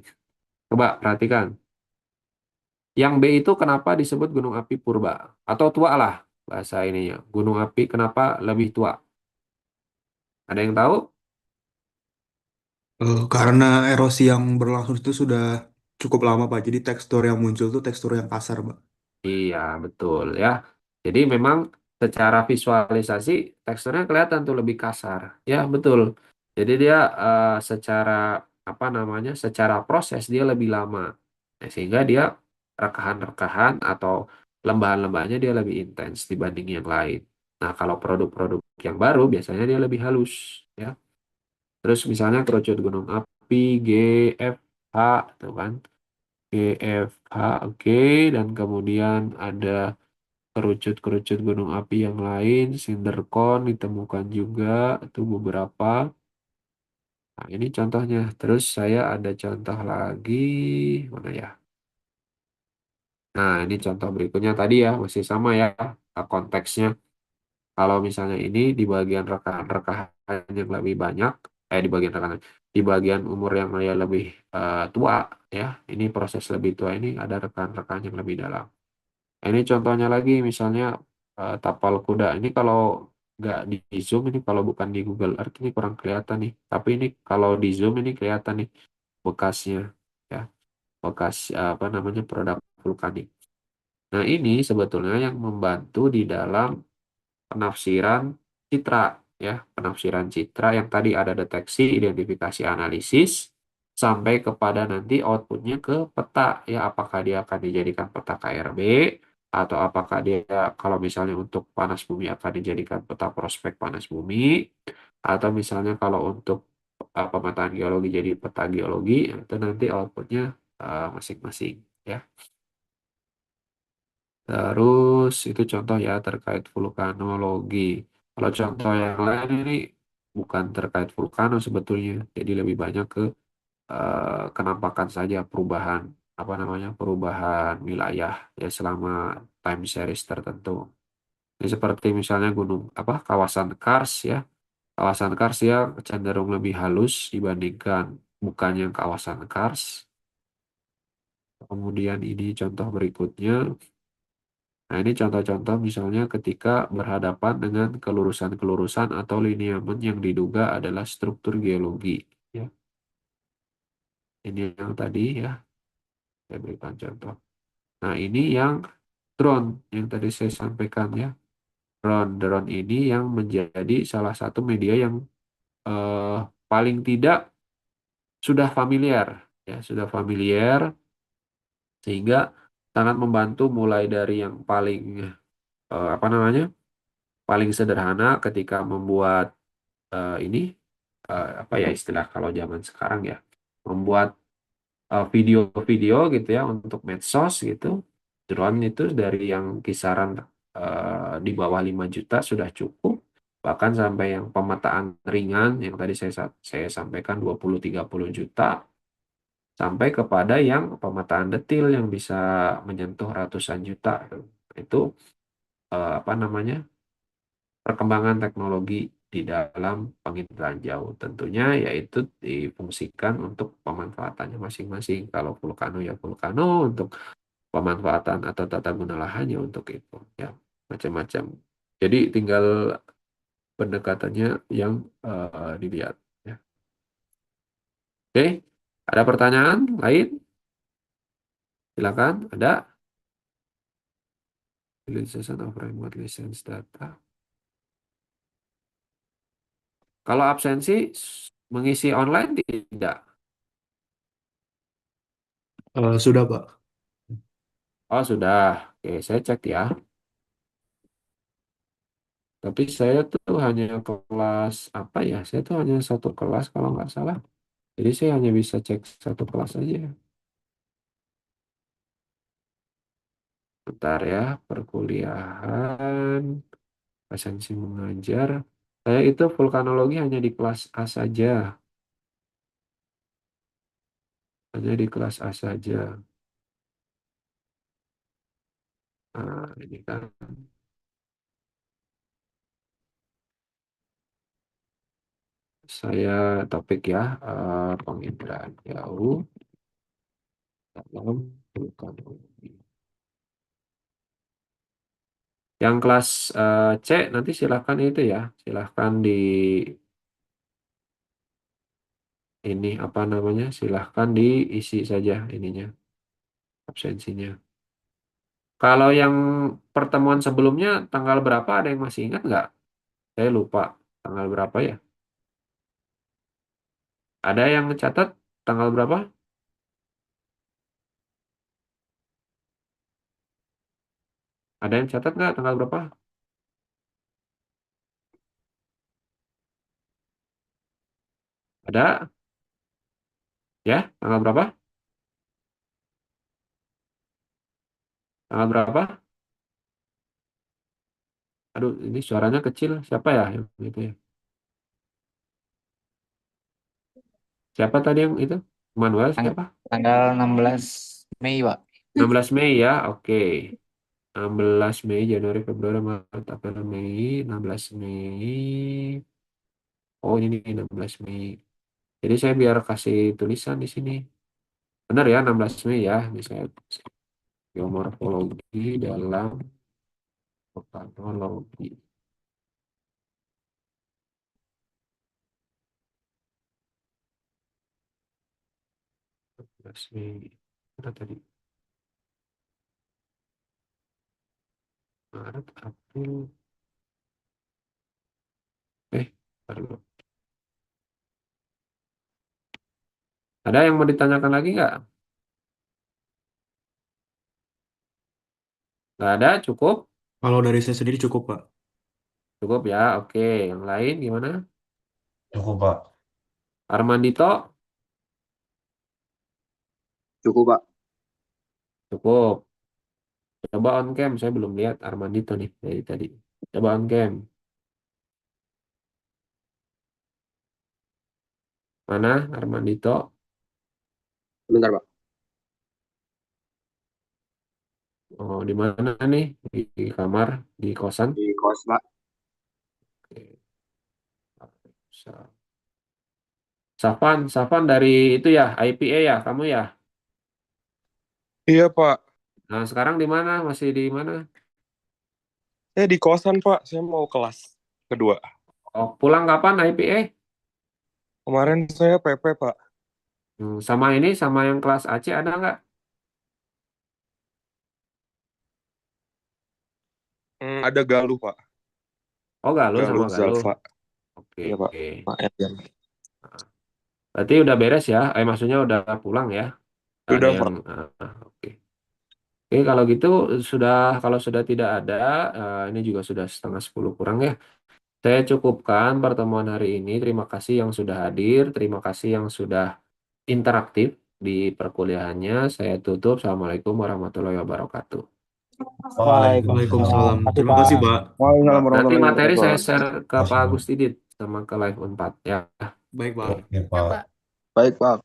Coba perhatikan, yang B itu kenapa disebut gunung api purba? Atau tua lah bahasa ininya. Gunung api kenapa lebih tua? Ada yang tahu? Karena erosi yang berlangsung itu sudah cukup lama, Pak. Jadi tekstur yang muncul tuh tekstur yang kasar, Pak. Iya, betul ya. Jadi memang secara visualisasi teksturnya kelihatan tuh lebih kasar. Ya, betul. Jadi dia secara apa namanya? Secara proses dia lebih lama. Nah, sehingga dia rekahan-rekahan atau lembahan-lembahannya dia lebih intens dibanding yang lain. Nah, kalau produk-produk yang baru biasanya dia lebih halus, ya. Terus misalnya kerucut gunung api GFH, tuh kan? GFH, oke. Dan kemudian ada kerucut-kerucut gunung api yang lain, cinder cone ditemukan juga, itu beberapa. Nah, ini contohnya. Terus saya ada contoh lagi, mana ya? Nah, ini contoh berikutnya tadi ya, masih sama ya konteksnya. Kalau misalnya ini di bagian rekahan-rekahan yang lebih banyak, di bagian rekahan, di bagian umur yang ya lebih tua, ya, ini proses lebih tua ini ada rekahan-rekahan yang lebih dalam. Ini contohnya lagi, misalnya tapal kuda. Ini kalau nggak di zoom, ini kalau bukan di Google Earth ini kurang kelihatan nih. Tapi ini kalau di zoom ini kelihatan nih bekasnya, ya, bekas apa namanya produk vulkanik. Nah ini sebetulnya yang membantu di dalam penafsiran citra, ya, penafsiran citra yang tadi ada deteksi, identifikasi, analisis, sampai kepada nanti outputnya ke peta, ya, apakah dia akan dijadikan peta KRB atau apakah dia kalau misalnya untuk panas bumi akan dijadikan peta prospek panas bumi atau misalnya kalau untuk pemetaan geologi jadi peta geologi, itu nanti outputnya masing-masing, ya. Terus itu contoh ya terkait vulkanologi. Kalau contoh yang lain ini bukan terkait vulkano sebetulnya. Jadi lebih banyak ke kenampakan saja perubahan apa namanya perubahan wilayah ya selama time series tertentu. Ini seperti misalnya gunung apa kawasan Kars ya. Kawasan Kars ya cenderung lebih halus dibandingkan bukan yang kawasan Kars. Kemudian ini contoh berikutnya. Nah, ini contoh-contoh misalnya ketika berhadapan dengan kelurusan-kelurusan atau lineamen yang diduga adalah struktur geologi. Ya. Ini yang tadi ya, saya berikan contoh. Nah, ini yang drone yang tadi saya sampaikan ya. Drone ini yang menjadi salah satu media yang eh, paling tidak sudah familiar. Ya, sudah familiar sehingga sangat membantu mulai dari yang paling apa namanya paling sederhana ketika membuat ini apa ya istilah kalau zaman sekarang ya membuat video-video gitu ya untuk medsos gitu drone itu dari yang kisaran di bawah 5 juta sudah cukup bahkan sampai yang pemetaan ringan yang tadi saya sampaikan 20-30 juta sampai kepada yang pemetaan detil yang bisa menyentuh ratusan juta itu apa namanya perkembangan teknologi di dalam penginderaan jauh. Tentunya yaitu difungsikan untuk pemanfaatannya masing-masing. Kalau vulkano ya vulkano untuk pemanfaatan atau tata guna lahannya untuk itu ya macam-macam. Jadi tinggal pendekatannya yang dilihat ya. Oke, ada pertanyaan lain? Silakan, ada. Utilization of remote license data. Kalau absensi mengisi online tidak? Sudah, Pak. Oh, sudah. Oke, saya cek ya. Tapi saya tuh hanya kelas apa ya? Saya tuh hanya satu kelas kalau nggak salah. Jadi saya hanya bisa cek satu kelas aja. Bentar ya, perkuliahan, presensi mengajar. Saya itu vulkanologi hanya di kelas A saja. Hanya di kelas A saja. Nah, ini kan. Saya topik ya, penginderaan jauh dalam vulkanologi. Yang kelas C nanti silahkan itu ya, silahkan di ini apa namanya, silahkan diisi saja ininya, absensinya. Kalau yang pertemuan sebelumnya tanggal berapa, ada yang masih ingat nggak? Saya lupa tanggal berapa ya. Ada yang mencatat tanggal berapa? Ada yang catat nggak tanggal berapa? Ada? Ya, tanggal berapa? Tanggal berapa? Aduh, ini suaranya kecil. Siapa ya yang itu ya? Siapa tadi yang itu? Manuel siapa? Tanggal 16 Mei, Pak. 16 Mei ya, oke. 16 Mei, Januari, Februari, Maret, April, Mei. 16 Mei. Oh, ini nih 16 Mei. Jadi saya biar kasih tulisan di sini. Benar ya, 16 Mei ya. Ini saya geomorfologi dalam vulkanologi. 16 Mei. Mana tadi? Maret, April. Ntar dulu. Ada yang mau ditanyakan lagi nggak? Nggak ada, cukup? Kalau dari saya sendiri cukup, Pak. Cukup ya, oke. Yang lain gimana? Cukup, Pak. Armandito? Cukup, Pak. Cukup. Coba on cam, saya belum lihat Armandito nih dari tadi. Coba on cam. Mana Armandito? Bentar, Pak. Oh, di mana nih? Di kamar, di kosan? Di kos, Pak. Oke. Safan dari itu ya, IPA ya, kamu ya? Iya, Pak. Nah, sekarang di mana? Masih di mana? Saya di kosan, Pak. Saya mau kelas kedua. Oh, pulang kapan IPA? Kemarin saya PP, Pak. Sama ini, sama yang kelas AC ada nggak? Ada Galuh, Pak. Oh, Galuh sama Galuh Galuh. Zalfa. Oke, Iya, Pak. oke. Pak Edgar. Berarti udah beres ya? Maksudnya udah pulang ya? Nggak ada Udah, yang, Pak. oke. Oke, kalau gitu kalau sudah tidak ada, ini juga sudah setengah 10 kurang ya. Saya cukupkan pertemuan hari ini. Terima kasih yang sudah hadir, terima kasih yang sudah interaktif di perkuliahannya. Saya tutup. Assalamualaikum warahmatullahi wabarakatuh. Waalaikumsalam. Terima kasih, Pak. Nanti materi saya share ke Pak Agustidit sama ke Live Unpad ya. Baik, Pak. Oke, Pak. Baik, Pak.